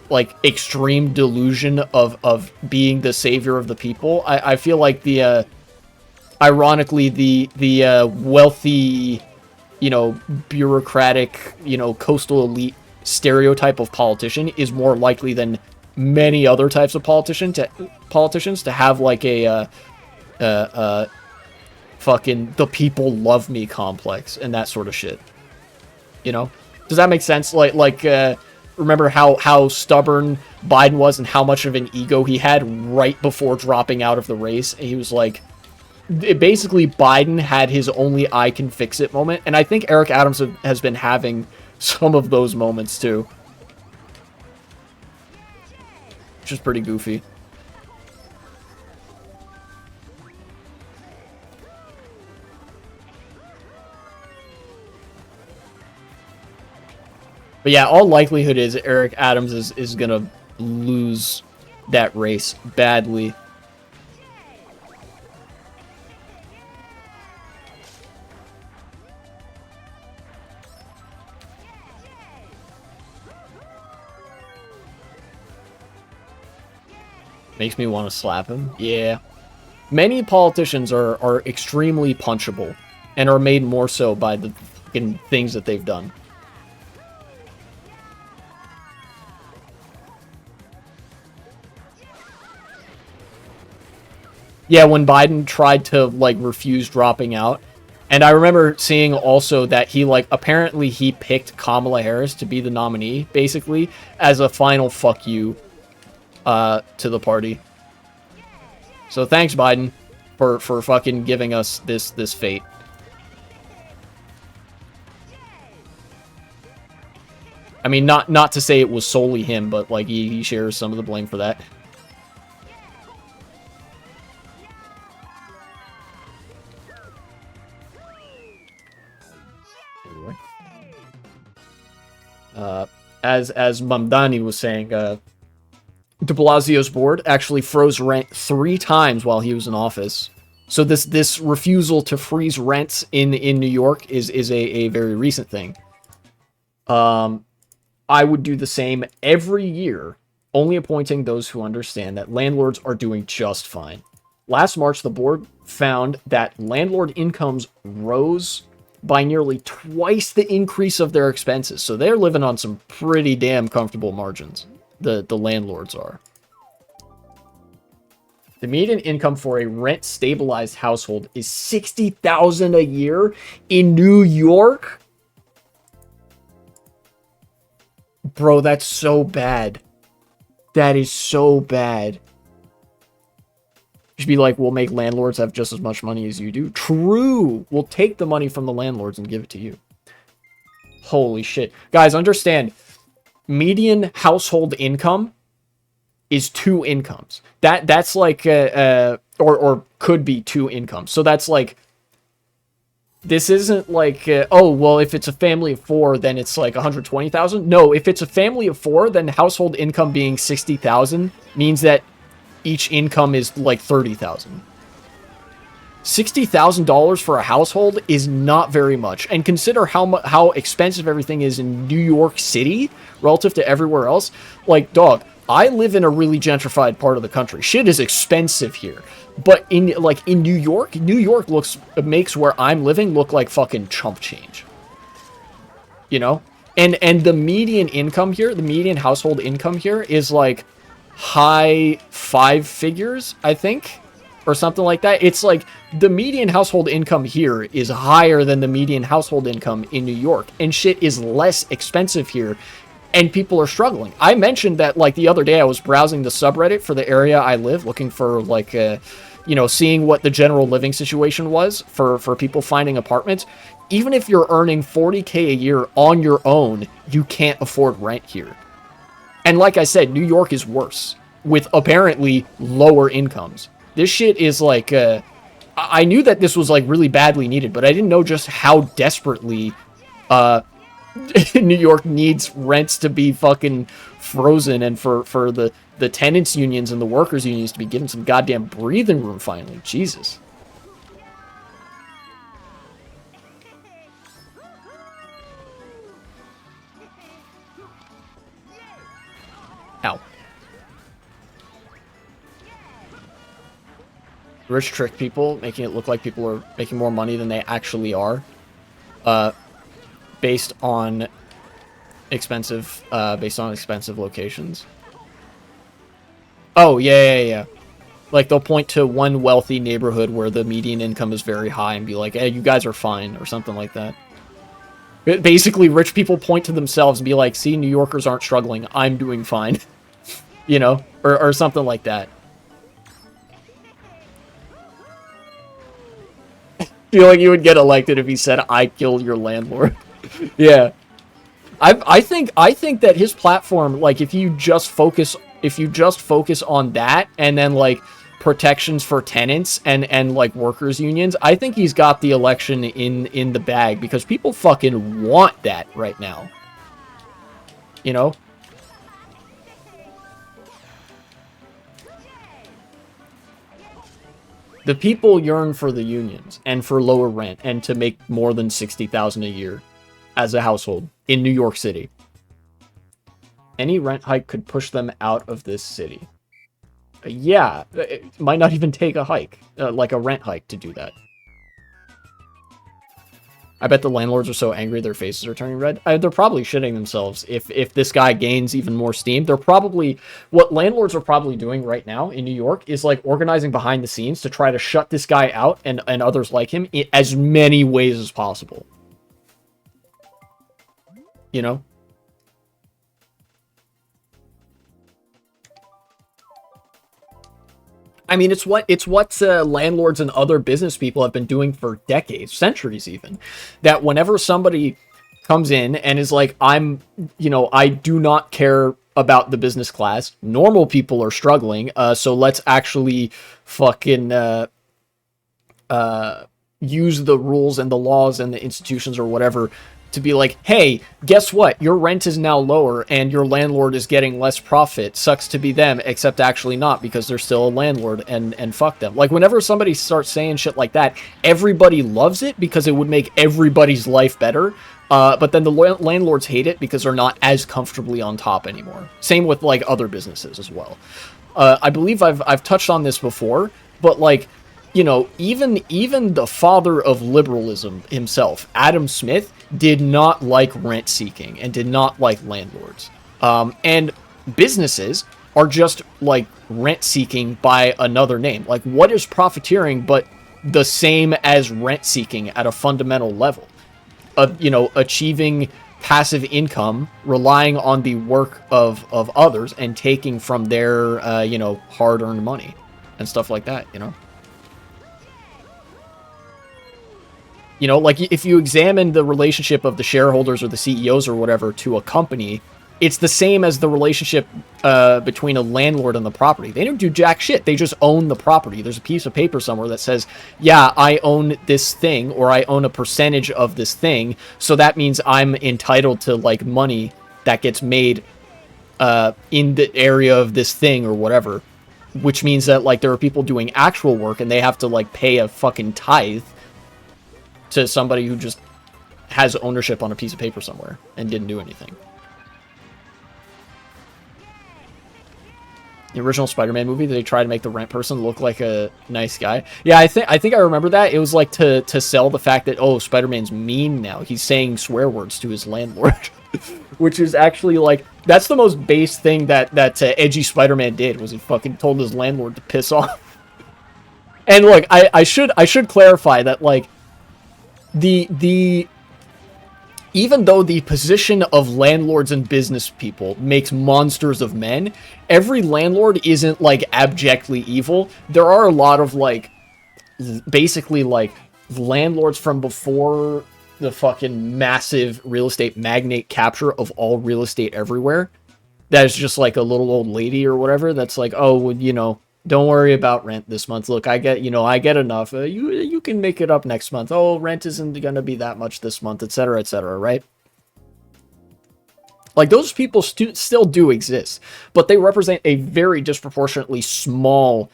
like, extreme delusion of being the savior of the people. I feel like the... Ironically, the wealthy, you know, bureaucratic, you know, coastal elite stereotype of politician is more likely than many other types of politicians to have like a fucking the people love me complex and that sort of shit. You know, does that make sense? Like remember how stubborn Biden was and how much of an ego he had right before dropping out of the race. And he was like. Basically, Biden had his only I can fix it moment, and I think Eric Adams has been having some of those moments too. Which is pretty goofy. But yeah, all likelihood is Eric Adams is gonna lose that race badly. Makes me want to slap him. Yeah. Many politicians are extremely punchable and are made more so by the fucking things that they've done. Yeah, when Biden tried to, like, refuse dropping out. And I remember seeing also that he, like, apparently he picked Kamala Harris to be the nominee, basically, as a final fuck you to the party. So thanks, Biden, for fucking giving us this fate. I mean, not to say it was solely him, but like he shares some of the blame for that. Anyway. As Mamdani was saying, de Blasio's board actually froze rent 3 times while he was in office. So this refusal to freeze rents in New York is a very recent thing. I would do the same every year, only appointing those who understand that landlords are doing just fine. Last March, the board found that landlord incomes rose by nearly twice the increase of their expenses. So they're living on some pretty damn comfortable margins. The landlords are. The median income for a rent-stabilized household is $60,000 a year in New York? Bro, that's so bad. That is so bad. You should be like, we'll make landlords have just as much money as you do. True! We'll take the money from the landlords and give it to you. Holy shit. Guys, understand... median household income is 2 incomes. That's like or could be 2 incomes. So that's like This isn't like, oh, well, if it's a family of four, then it's like 120,000. No, if it's a family of four, then household income being 60,000 means that each income is like 30,000. $60,000 for a household is not very much. And consider how expensive everything is in New York City relative to everywhere else. Like, dog, I live in a really gentrified part of the country. Shit is expensive here. But in New York, makes where I'm living look like fucking chump change. You know? And the median income here, the median household income here is like high five figures, I think, or something like that. It's like the median household income here is higher than the median household income in New York, and shit is less expensive here, and people are struggling. I mentioned that like the other day I was browsing the subreddit for the area I live, looking for like seeing what the general living situation was for people finding apartments. Even if you're earning 40K a year on your own, you can't afford rent here. And like I said, New York is worse, with apparently lower incomes. This shit is like, I knew that this was like really badly needed, but I didn't know just how desperately New York needs rents to be fucking frozen, and for the tenants unions and the workers unions to be given some goddamn breathing room finally. Jesus. Ow. Rich trick people, making it look like people are making more money than they actually are. Based on expensive locations. Oh, yeah. Like, they'll point to one wealthy neighborhood where the median income is very high and be like, hey, you guys are fine, or something like that. Basically, rich people point to themselves and be like, see, New Yorkers aren't struggling, I'm doing fine. You know? Or something like that. I feel like you would get elected if he said, I killed your landlord. Yeah. I think that his platform, like, if you just focus on that, and then like protections for tenants and like workers unions, I think he's got the election in the bag, because people fucking want that right now. You know? The people yearn for the unions and for lower rent and to make more than $60,000 a year as a household in New York City. Any rent hike could push them out of this city. Yeah, it might not even take a hike, like a rent hike, to do that. I bet the landlords are so angry their faces are turning red. They're probably shitting themselves if this guy gains even more steam. What landlords are probably doing right now in New York is like organizing behind the scenes to try to shut this guy out and others like him in as many ways as possible. You know? I mean, it's what landlords and other business people have been doing for decades, centuries even. That whenever somebody comes in and is like, I do not care about the business class. Normal people are struggling, so let's actually fucking use the rules and the laws and the institutions or whatever to be like, hey, guess what? Your rent is now lower and your landlord is getting less profit. Sucks to be them, except actually not, because they're still a landlord, and fuck them. Like, whenever somebody starts saying shit like that, everybody loves it because it would make everybody's life better. But then the landlords hate it because they're not as comfortably on top anymore. Same with, like, other businesses as well. I believe I've touched on this before, but, like, you know, even the father of liberalism himself, Adam Smith, did not like rent seeking and did not like landlords. And businesses are just like rent seeking by another name. Like, what is profiteering but the same as rent seeking at a fundamental level? Achieving passive income, relying on the work of others and taking from their, hard-earned money and stuff like that, you know? Like, if you examine the relationship of the shareholders or the CEOs or whatever to a company, It's the same as the relationship between a landlord and the property. They don't do jack shit. They just own the property. There's a piece of paper somewhere that says, yeah, I own this thing, or I own a percentage of this thing, so that means I'm entitled to, like, money that gets made in the area of this thing or whatever, which means that, like, there are people doing actual work and they have to, like, pay a fucking tithe to somebody who just has ownership on a piece of paper somewhere and didn't do anything. The original Spider-Man movie, they try to make the rent person look like a nice guy. Yeah, I think I remember that. It was like to sell the fact that, oh, Spider-Man's mean now. He's saying swear words to his landlord. Which is actually, like, that's the most base thing that edgy Spider-Man did, was he fucking told his landlord to piss off. And look, I should clarify that, like, the even though the position of landlords and business people makes monsters of men, every landlord isn't, like, abjectly evil. There are a lot of, like, basically, like, landlords from before the fucking massive real estate magnate capture of all real estate everywhere. That is just, like, a little old lady or whatever that's like, oh, well, you know, don't worry about rent this month. Look, I get enough. You can make it up next month. Oh, rent isn't going to be that much this month, etc., right? Like, those people still do exist, but they represent a very disproportionately small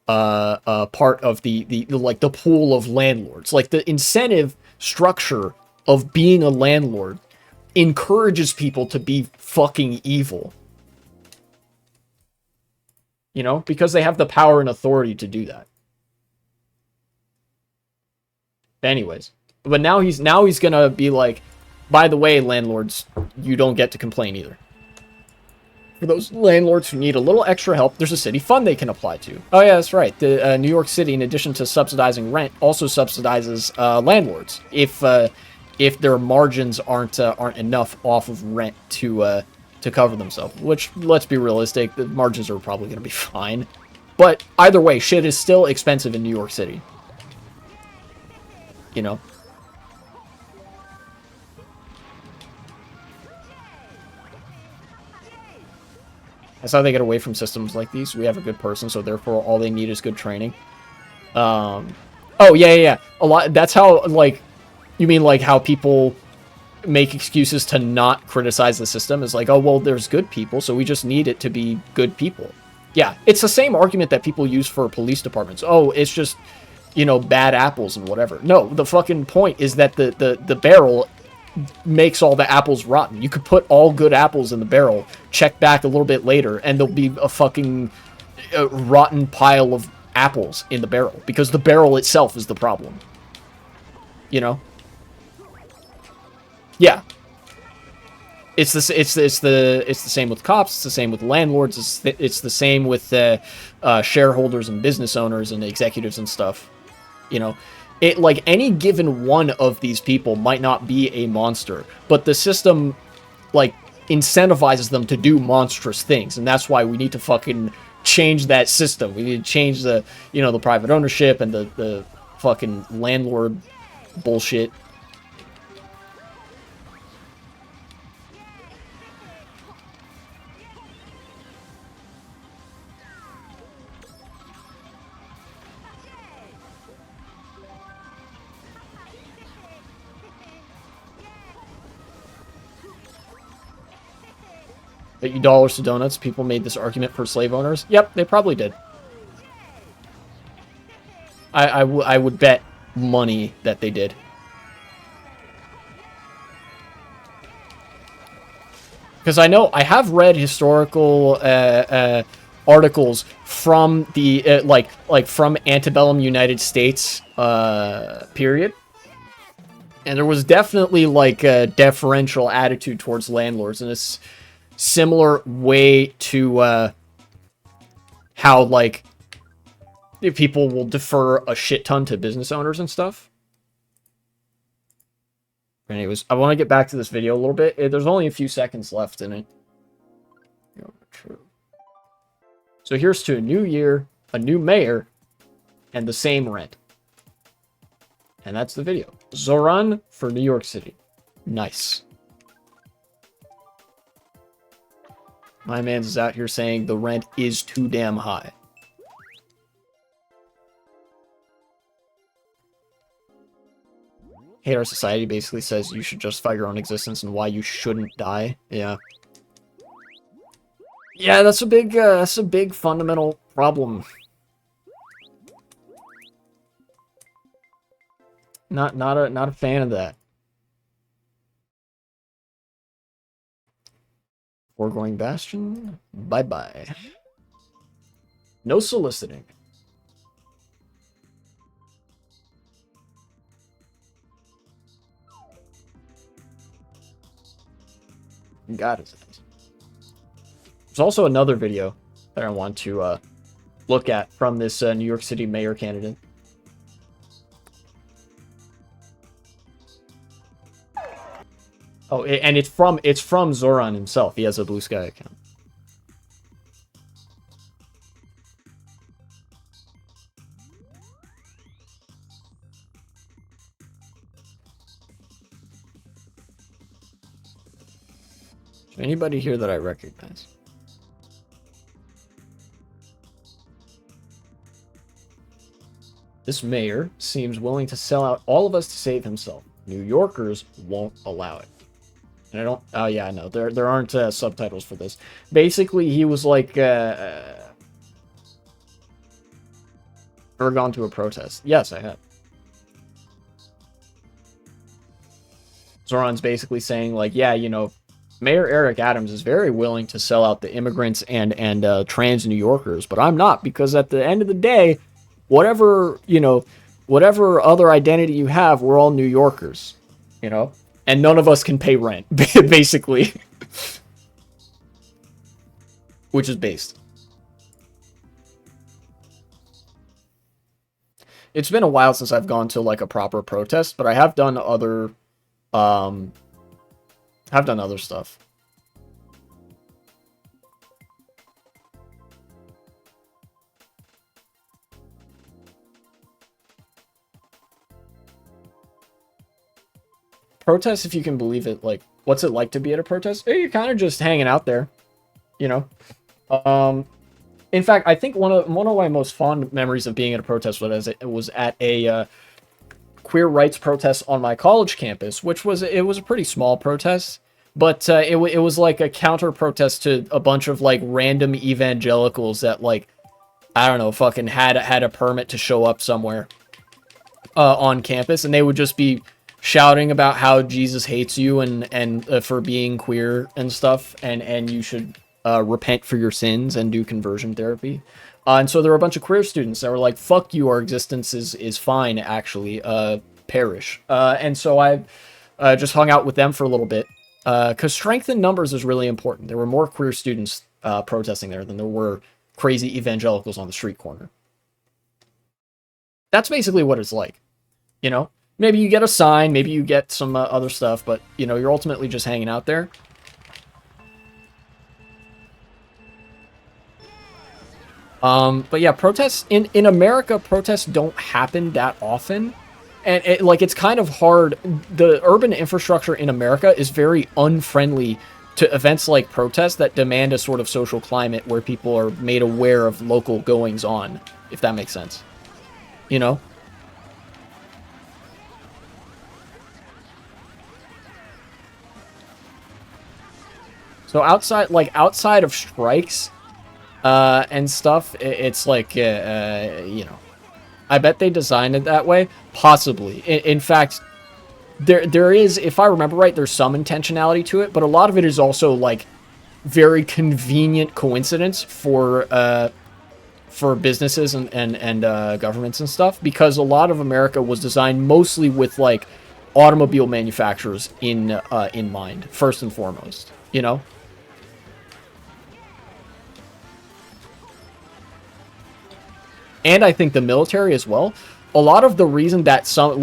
part of the like the pool of landlords. Like, the incentive structure of being a landlord encourages people to be fucking evil. You know, because they have the power and authority to do that. Anyways, but now he's gonna be like, by the way, landlords, you don't get to complain either. For those landlords who need a little extra help, there's a city fund they can apply to. Oh yeah, that's right. The New York City, in addition to subsidizing rent, also subsidizes landlords if their margins aren't enough off of rent to cover themselves. Which, let's be realistic, the margins are probably going to be fine. But either way, shit is still expensive in New York City. You know? That's how they get away from systems like these. We have a good person, so therefore all they need is good training. Oh, yeah. A lot. That's how, like, you mean like how people make excuses to not criticize the system is like, oh, well, there's good people, so we just need it to be good people. Yeah, it's the same argument that people use for police departments. Oh, it's just, you know, bad apples and whatever. No, the fucking point is that the barrel makes all the apples rotten. You could put all good apples in the barrel, check back a little bit later, and there'll be a fucking rotten pile of apples in the barrel, because the barrel itself is the problem. You know? Yeah. It's the same with cops. It's the same with landlords. It's the same with shareholders and business owners and executives and stuff. You know, it, like, any given one of these people might not be a monster, but the system, like, incentivizes them to do monstrous things, and that's why we need to fucking change that system. We need to change the, you know, the private ownership and the fucking landlord bullshit. Bet you dollars to donuts people made this argument for slave owners. Yep, they probably did. I would bet money that they did. Because I know, I have read historical articles from the, like from antebellum United States period. And there was definitely, like, a deferential attitude towards landlords, and it's similar way to how, like, people will defer a shit ton to business owners and stuff. Anyways, I want to get back to this video a little bit. There's only a few seconds left in it. True. So here's to a new year, a new mayor, and the same rent. And that's the video. Zoran for New York City. Nice. My man's is out here saying the rent is too damn high. Hate Our Society basically says you should justify your own existence and why you shouldn't die. Yeah. Yeah, that's a big fundamental problem. Not a fan of that. Foregoing Bastion, bye-bye. No soliciting. God is it. There's also another video that I want to look at from this New York City mayor candidate. Oh, and it's from Zoran himself. He has a Blue Sky account. Is there anybody here that I recognize? This mayor seems willing to sell out all of us to save himself. New Yorkers won't allow it. And I don't... Oh, yeah, no. There aren't subtitles for this. Basically, he was like... Ever gone to a protest? Yes, I have. Zoran's basically saying, like, yeah, you know, Mayor Eric Adams is very willing to sell out the immigrants and trans New Yorkers, but I'm not, because at the end of the day, whatever, you know, whatever other identity you have, we're all New Yorkers, you know? And none of us can pay rent, basically. Which is based. It's been a while since I've gone to, like, a proper protest, but I have done other, stuff. Protest, if you can believe it, like, what's it like to be at a protest? You're kind of just hanging out there, you know? In fact, I think one of my most fond memories of being at a protest was at a queer rights protest on my college campus, which was a pretty small protest, but it was like a counter protest to a bunch of like random evangelicals that, like, I don't know, fucking had a permit to show up somewhere on campus, and they would just be shouting about how Jesus hates you and for being queer and stuff, and you should repent for your sins and do conversion therapy. And so there were a bunch of queer students that were like, fuck you, our existence is fine, actually, perish. And so I just hung out with them for a little bit, because strength in numbers is really important. There were more queer students protesting there than there were crazy evangelicals on the street corner. That's basically what it's like, you know? Maybe you get a sign, maybe you get some other stuff, but, you know, you're ultimately just hanging out there. But yeah, protests in America, protests don't happen that often. And it's kind of hard. The urban infrastructure in America is very unfriendly to events like protests that demand a sort of social climate where people are made aware of local goings on, if that makes sense. You know? So outside of strikes and stuff, it's like, you know, I bet they designed it that way. Possibly. In fact, there is, if I remember right, there's some intentionality to it, but a lot of it is also like very convenient coincidence for businesses and governments and stuff, because a lot of America was designed mostly with like automobile manufacturers in mind, first and foremost, you know? And I think the military as well. A lot of the reason that some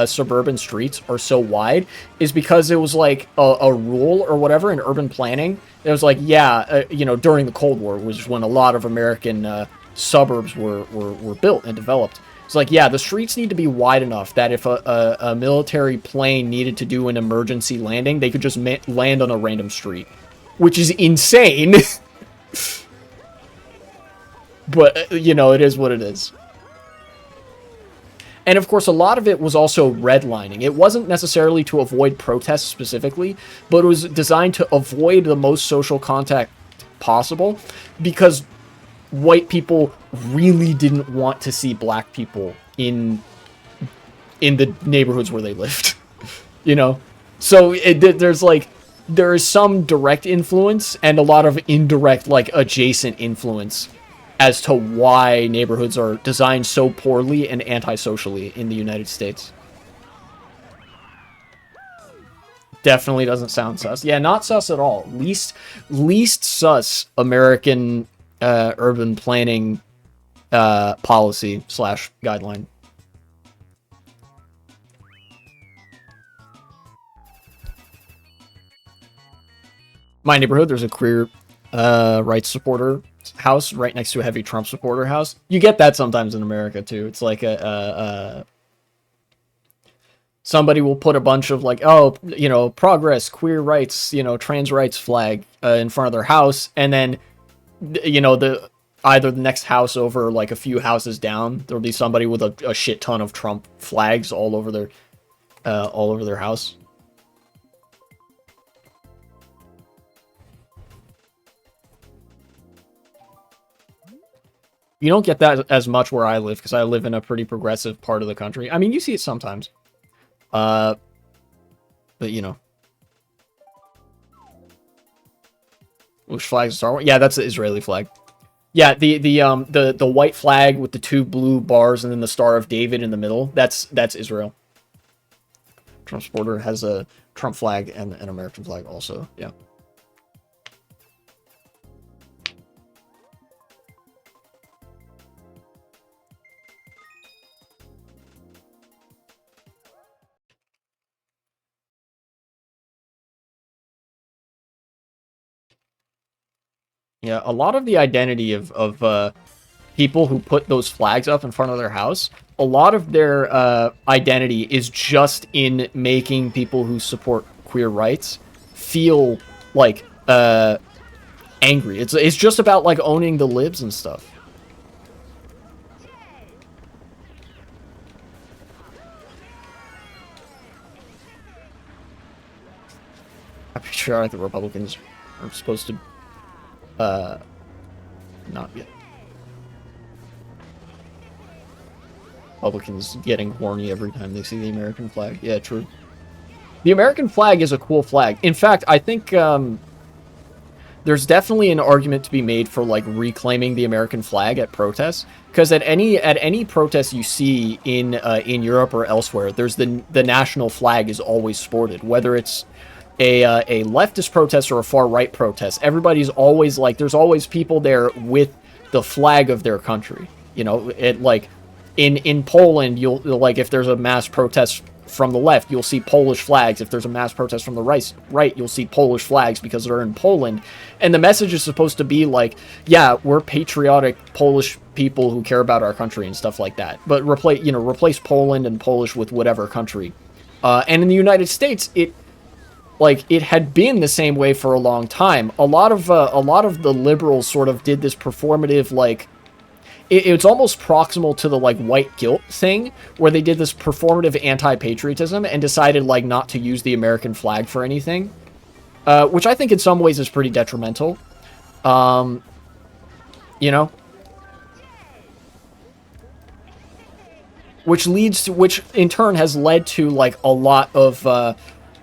suburban streets are so wide is because it was like a rule or whatever in urban planning. It was like, yeah, you know, during the Cold War, which is when a lot of American suburbs were built and developed. It's like, yeah, the streets need to be wide enough that if a military plane needed to do an emergency landing, they could just land on a random street, which is insane. But, you know, it is what it is. And of course, a lot of it was also redlining. It wasn't necessarily to avoid protests specifically, but it was designed to avoid the most social contact possible, because white people really didn't want to see black people in the neighborhoods where they lived. You know? So there is some direct influence and a lot of indirect, like, adjacent influence as to why neighborhoods are designed so poorly and antisocially in the United States. Definitely doesn't sound sus. Yeah, not sus at all. Least sus American urban planning policy / guideline. My neighborhood, there's a queer rights supporter house right next to a heavy Trump supporter house. You get that sometimes in America too. It's like somebody will put a bunch of, like, oh, you know, progress, queer rights, you know, trans rights flag in front of their house, and then, you know, either the next house over, like a few houses down, there'll be somebody with a shit ton of Trump flags all over their house. You don't get that as much where I live, because I live in a pretty progressive part of the country. I mean, you see it sometimes. But, you know. Which flag is Star Wars? Yeah, that's the Israeli flag. Yeah, the white flag with the two blue bars and then the Star of David in the middle, that's Israel. Trump supporter has a Trump flag and an American flag also, yeah. Yeah, a lot of the identity of people who put those flags up in front of their house, a lot of their identity is just in making people who support queer rights feel like angry. It's just about, like, owning the libs and stuff. I'm pretty sure the Republicans are supposed to not yet. Republicans getting horny every time they see the American flag. Yeah, true. The American flag is a cool flag. In fact, I think there's definitely an argument to be made for, like, reclaiming the American flag at protests, because at any protest you see in Europe or elsewhere, there's the national flag is always sported, whether it's a leftist protest or a far right protest. Everybody's always, like, there's always people there with the flag of their country. You know, it, like, in Poland, you'll, like, if there's a mass protest from the left, you'll see Polish flags. If there's a mass protest from the right, you'll see Polish flags because they're in Poland. And the message is supposed to be like, yeah, we're patriotic Polish people who care about our country and stuff like that. But replace Poland and Polish with whatever country. And in the United States, it had been the same way for a long time. A lot of the liberals sort of did this performative, like, it's almost proximal to the, like, white guilt thing, where they did this performative anti-patriotism and decided, like, not to use the American flag for anything, which I think in some ways is pretty detrimental. You know, which in turn has led to, like, a lot of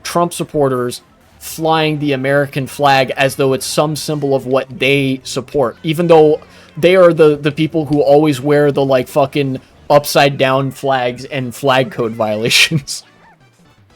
Trump supporters flying the American flag as though it's some symbol of what they support, even though they are the people who always wear the, like, fucking upside down flags and flag code violations.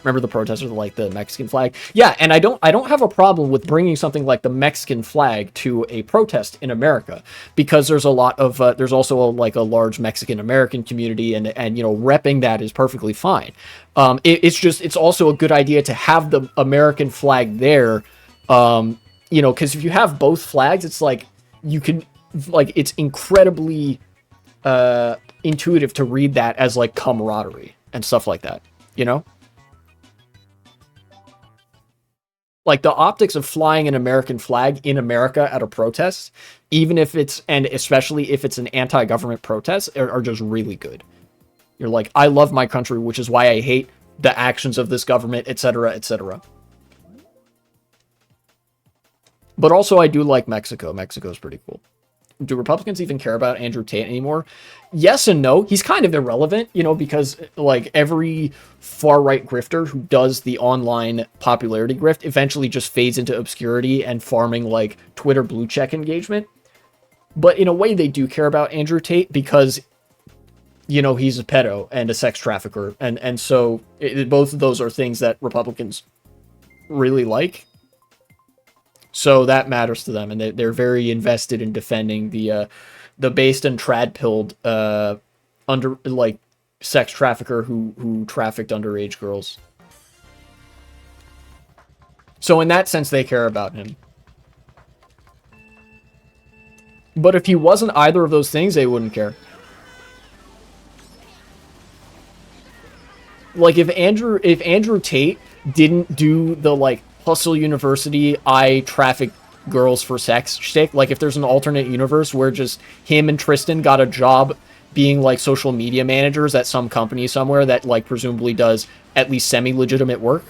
Remember the protesters, like the Mexican flag? Yeah, and I don't have a problem with bringing something like the Mexican flag to a protest in America, because there's a lot of there's also a large Mexican American community, and you know, repping that is perfectly fine. It's also a good idea to have the American flag there, you know, because if you have both flags, it's like you can, like, it's incredibly intuitive to read that as, like, camaraderie and stuff like that, you know? Like the optics of flying an American flag in America at a protest, even if it's, and especially if it's an anti-government protest, are just really good. You're like, I love my country, which is why I hate the actions of this government, etc., etc. But also, I do like Mexico. Mexico's pretty cool. Do Republicans even care about Andrew Tate anymore? Yes and no. He's kind of irrelevant, you know, because like every far-right grifter who does the online popularity grift eventually just fades into obscurity and farming like Twitter blue check engagement. But in a way, they do care about Andrew Tate because, you know, he's a pedo and a sex trafficker. And so both of those are things that Republicans really like. So that matters to them, and they're very invested in defending the based and trad-pilled under like sex trafficker who trafficked underage girls. So in that sense, they care about him. But if he wasn't either of those things, they wouldn't care. Like if Andrew Tate didn't do the like Hustle University, I traffic girls for sex shtick. Like if there's an alternate universe where just him and Tristan got a job being like social media managers at some company somewhere that like presumably does at least semi-legitimate work,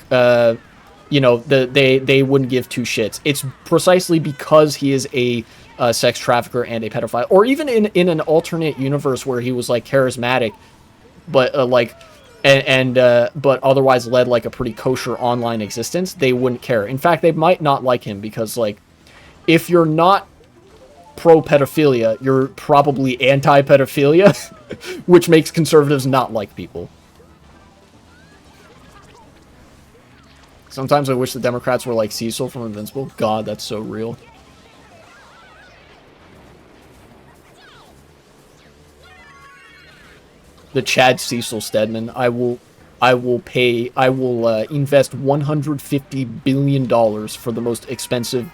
you know, they wouldn't give two shits. It's precisely because he is a sex trafficker and a pedophile, or even in an alternate universe where he was like charismatic, but but otherwise led like a pretty kosher online existence, they wouldn't care. In fact, they might not like him because like if you're not pro pedophilia, you're probably anti pedophilia, which makes conservatives not like people. Sometimes I wish the Democrats were like Cecil from Invincible. God, that's so real. The Chad Cecil Stedman. I will invest $150 billion for the most expensive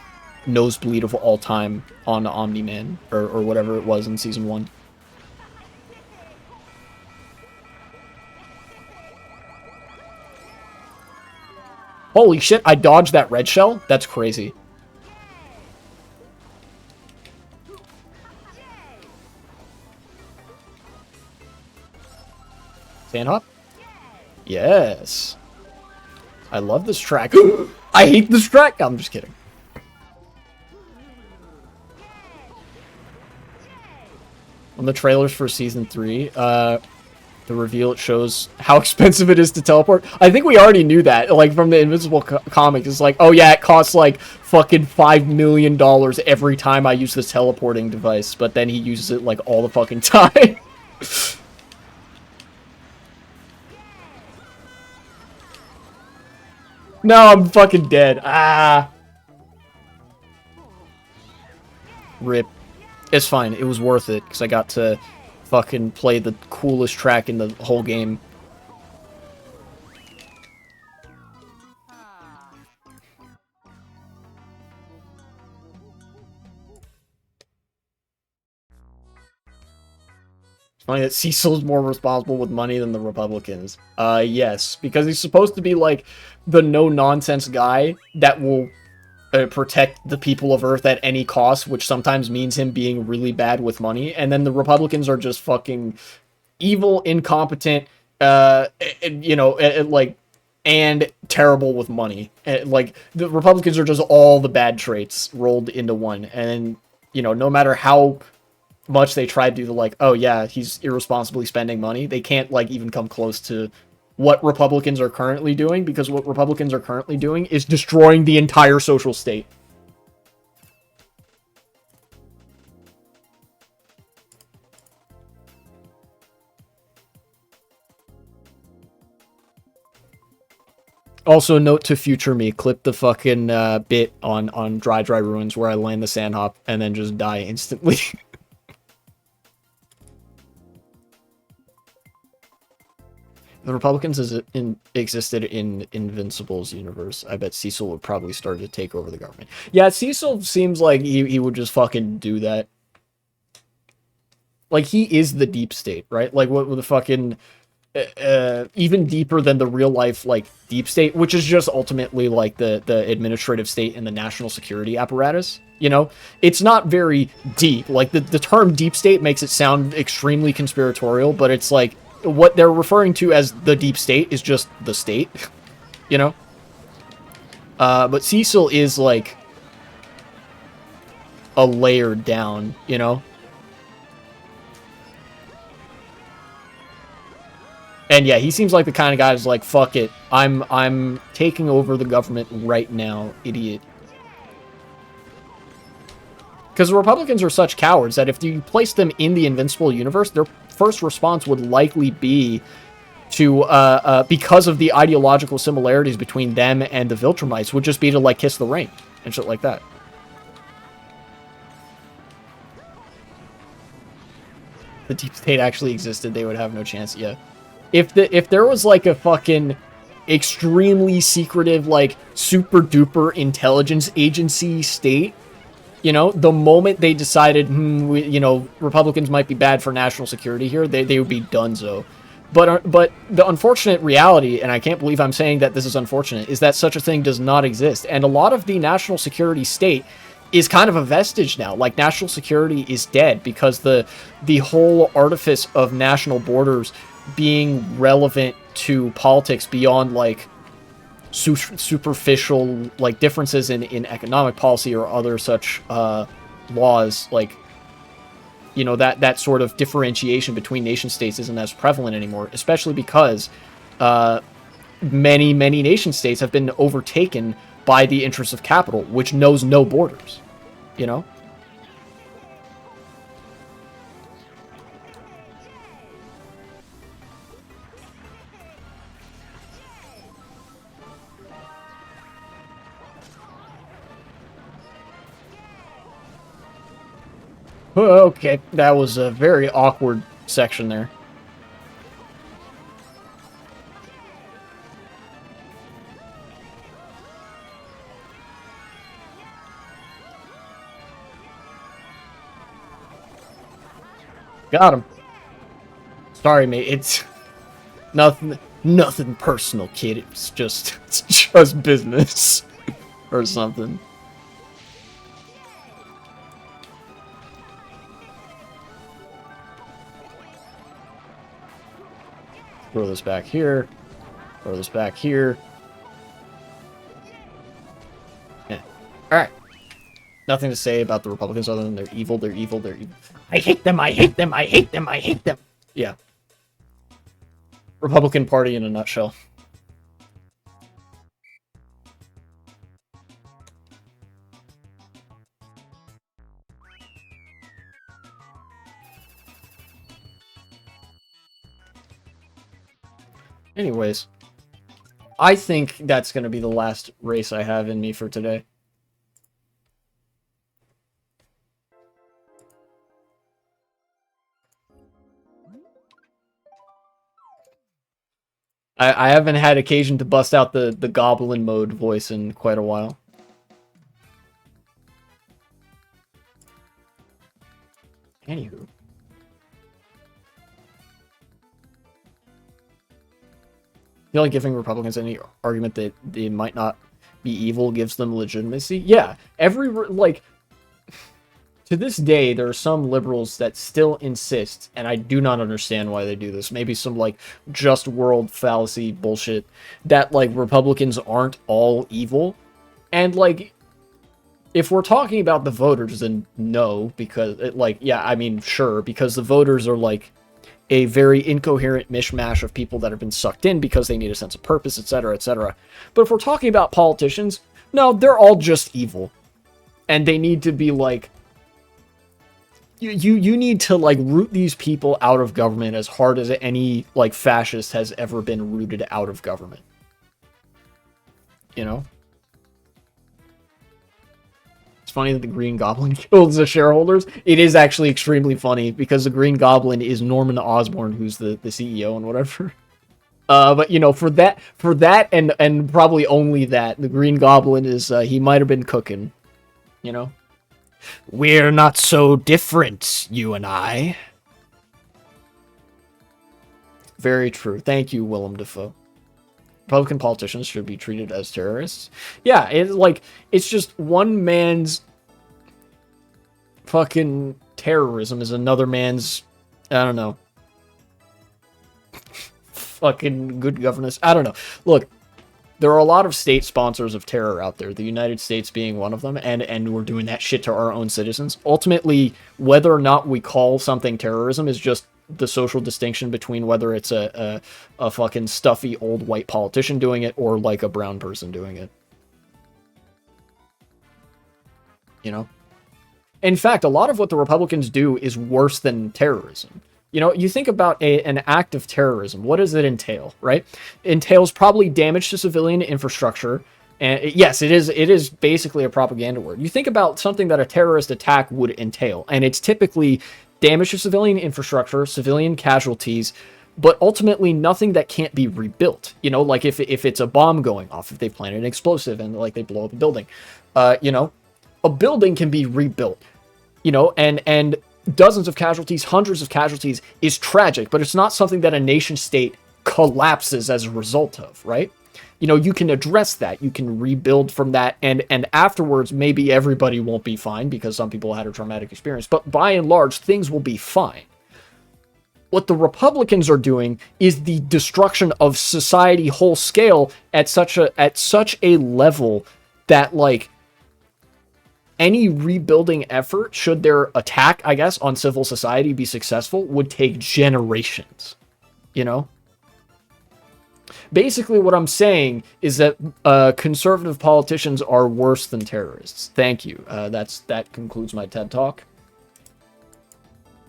nosebleed of all time on Omni-Man, or whatever it was in season 1. Holy shit, I dodged that red shell? That's crazy. Sandhop? Yes. I love this track. I hate this track! I'm just kidding. On the trailers for Season 3, the reveal, it shows how expensive it is to teleport. I think we already knew that, like, from the Invincible comic. It's like, oh yeah, it costs, like, fucking $5 million every time I use this teleporting device, but then he uses it, like, all the fucking time. No, I'm fucking dead. Ah. Rip. It's fine. It was worth it, because I got to fucking play the coolest track in the whole game. It's funny that Cecil's more responsible with money than the Republicans. Yes, because he's supposed to be, like, the no-nonsense guy that will protect the people of Earth at any cost, which sometimes means him being really bad with money. And then the Republicans are just fucking evil, incompetent, you know, like, and terrible with money. Like, the Republicans are just all the bad traits rolled into one. And, you know, no matter how much they try to do the, like, oh yeah, he's irresponsibly spending money, they can't, like, even come close to what Republicans are currently doing, because what Republicans are currently doing is destroying the entire social state. Also, note to future me, clip the fucking bit on Dry Ruins where I land the Sandhop and then just die instantly. The Republicans existed in Invincible's universe. I bet Cecil would probably start to take over the government. Yeah, Cecil seems like he would just fucking do that. Like, he is the deep state, right? Like, what the fucking... even deeper than the real life like deep state, which is just ultimately like the administrative state and the national security apparatus. You know, it's not very deep. Like the term deep state makes it sound extremely conspiratorial, but it's like what they're referring to as the deep state is just the state. You know, but Cecil is like a layer down. You know. And yeah, he seems like the kind of guy who's like, fuck it, I'm taking over the government right now, idiot. Because the Republicans are such cowards that if you place them in the Invincible universe, their first response would likely be to, because of the ideological similarities between them and the Viltrumites, would just be to, like, kiss the ring and shit like that. The deep state actually existed, they would have no chance, yeah. If there was, like, a fucking extremely secretive, like, super-duper intelligence agency state, you know, the moment they decided, you know, Republicans might be bad for national security here, they would be donezo. But the unfortunate reality, and I can't believe I'm saying that this is unfortunate, is that such a thing does not exist. And a lot of the national security state is kind of a vestige now. Like, national security is dead because the whole artifice of national borders being relevant to politics beyond, like, superficial, like, differences in economic policy or other such laws, like, you know, that sort of differentiation between nation states isn't as prevalent anymore, especially because many nation states have been overtaken by the interests of capital, which knows no borders, you know? Okay, that was a very awkward section there. Got him. Sorry, mate. It's nothing personal, kid. It's just business or something. Throw this back here. Throw this back here. Yeah. Alright. Nothing to say about the Republicans other than they're evil, they're evil, they're evil. I hate them, I hate them, I hate them, I hate them. Yeah. Republican Party in a nutshell. Anyways, I think that's going to be the last race I have in me for today. I haven't had occasion to bust out the goblin mode voice in quite a while. Anywho. I feel like giving Republicans any argument that they might not be evil gives them legitimacy. Yeah, like, to this day, there are some liberals that still insist, and I do not understand why they do this. Maybe some, like, just world fallacy bullshit that, like, Republicans aren't all evil. And, like, if we're talking about the voters, then no, because, like, yeah, I mean, sure, because the voters are, like, a very incoherent mishmash of people that have been sucked in because they need a sense of purpose, etc., etc. But if we're talking about politicians, no, they're all just evil. And they need to be, like, you need to, like, root these people out of government as hard as any, like, fascist has ever been rooted out of government. You know? It's funny that the Green Goblin kills the shareholders. It is actually extremely funny because the Green Goblin is Norman Osborn, who's the CEO and whatever. But, you know, for that and probably only that, the Green Goblin is, he might have been cooking, you know? We're not so different, you and I. Very true. Thank you, Willem Dafoe. Republican politicians should be treated as terrorists. Yeah, it's just one man's fucking terrorism is another man's, I don't know, fucking good governance. I don't know. Look, there are a lot of state sponsors of terror out there, the United States being one of them, and we're doing that shit to our own citizens. Ultimately, whether or not we call something terrorism is just the social distinction between whether it's a fucking stuffy old white politician doing it or like a brown person doing it. You know? In fact, a lot of what the Republicans do is worse than terrorism. You know, you think about an act of terrorism. What does it entail, right? It entails probably damage to civilian infrastructure. And yes, it is basically a propaganda word. You think about something that a terrorist attack would entail, and it's typically damage to civilian infrastructure, civilian casualties, but ultimately nothing that can't be rebuilt. You know, like if it's a bomb going off, if they plant an explosive and like they blow up a building, you know, a building can be rebuilt. You know, and dozens of casualties, hundreds of casualties is tragic, but it's not something that a nation state collapses as a result of, right? You know, you can address that, you can rebuild from that, and afterwards, maybe everybody won't be fine because some people had a traumatic experience, but by and large, things will be fine. What the Republicans are doing is the destruction of society whole scale at such a level that, like, any rebuilding effort, should their attack, I guess, on civil society be successful, would take generations, you know? Basically, what I'm saying is that conservative politicians are worse than terrorists. Thank you. That concludes my TED Talk.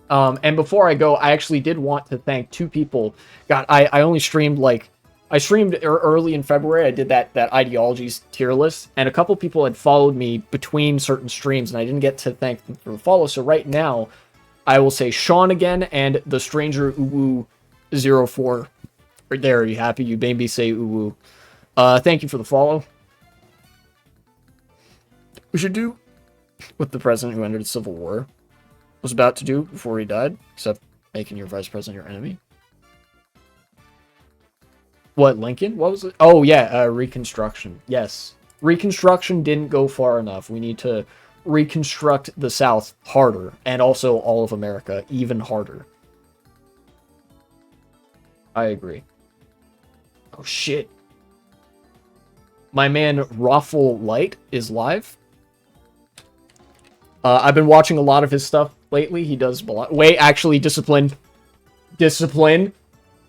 And before I go, I actually did want to thank two people. God, I only streamed, like, I streamed early in February. I did that ideologies tier list, and a couple people had followed me between certain streams, and I didn't get to thank them for the follow. So right now, I will say Sean again and the Stranger Uwu04. Right there, are you happy? You made me say Uwu. Thank you for the follow. We should do what the president who entered the Civil War was about to do before he died, except making your vice president your enemy. What, Lincoln? What was it? Oh, yeah, Reconstruction. Yes. Reconstruction didn't go far enough. We need to reconstruct the South harder, and also all of America even harder. I agree. Oh, shit. My man, Raffle Light, is live. I've been watching a lot of his stuff lately. He does a lot. Wait, actually, discipline. Discipline.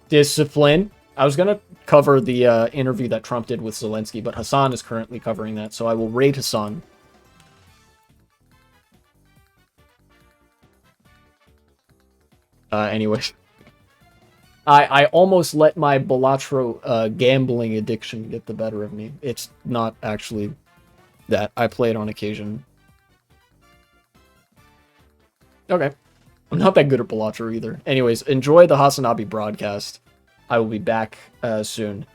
Discipline. I was going to cover the interview that Trump did with Zelensky, but Hassan is currently covering that, so I will raid Hassan. Anyway. I almost let my Balatro gambling addiction get the better of me. It's not actually that. I play it on occasion. Okay. I'm not that good at Balatro either. Anyways, enjoy the Hasanabi broadcast. I will be back soon.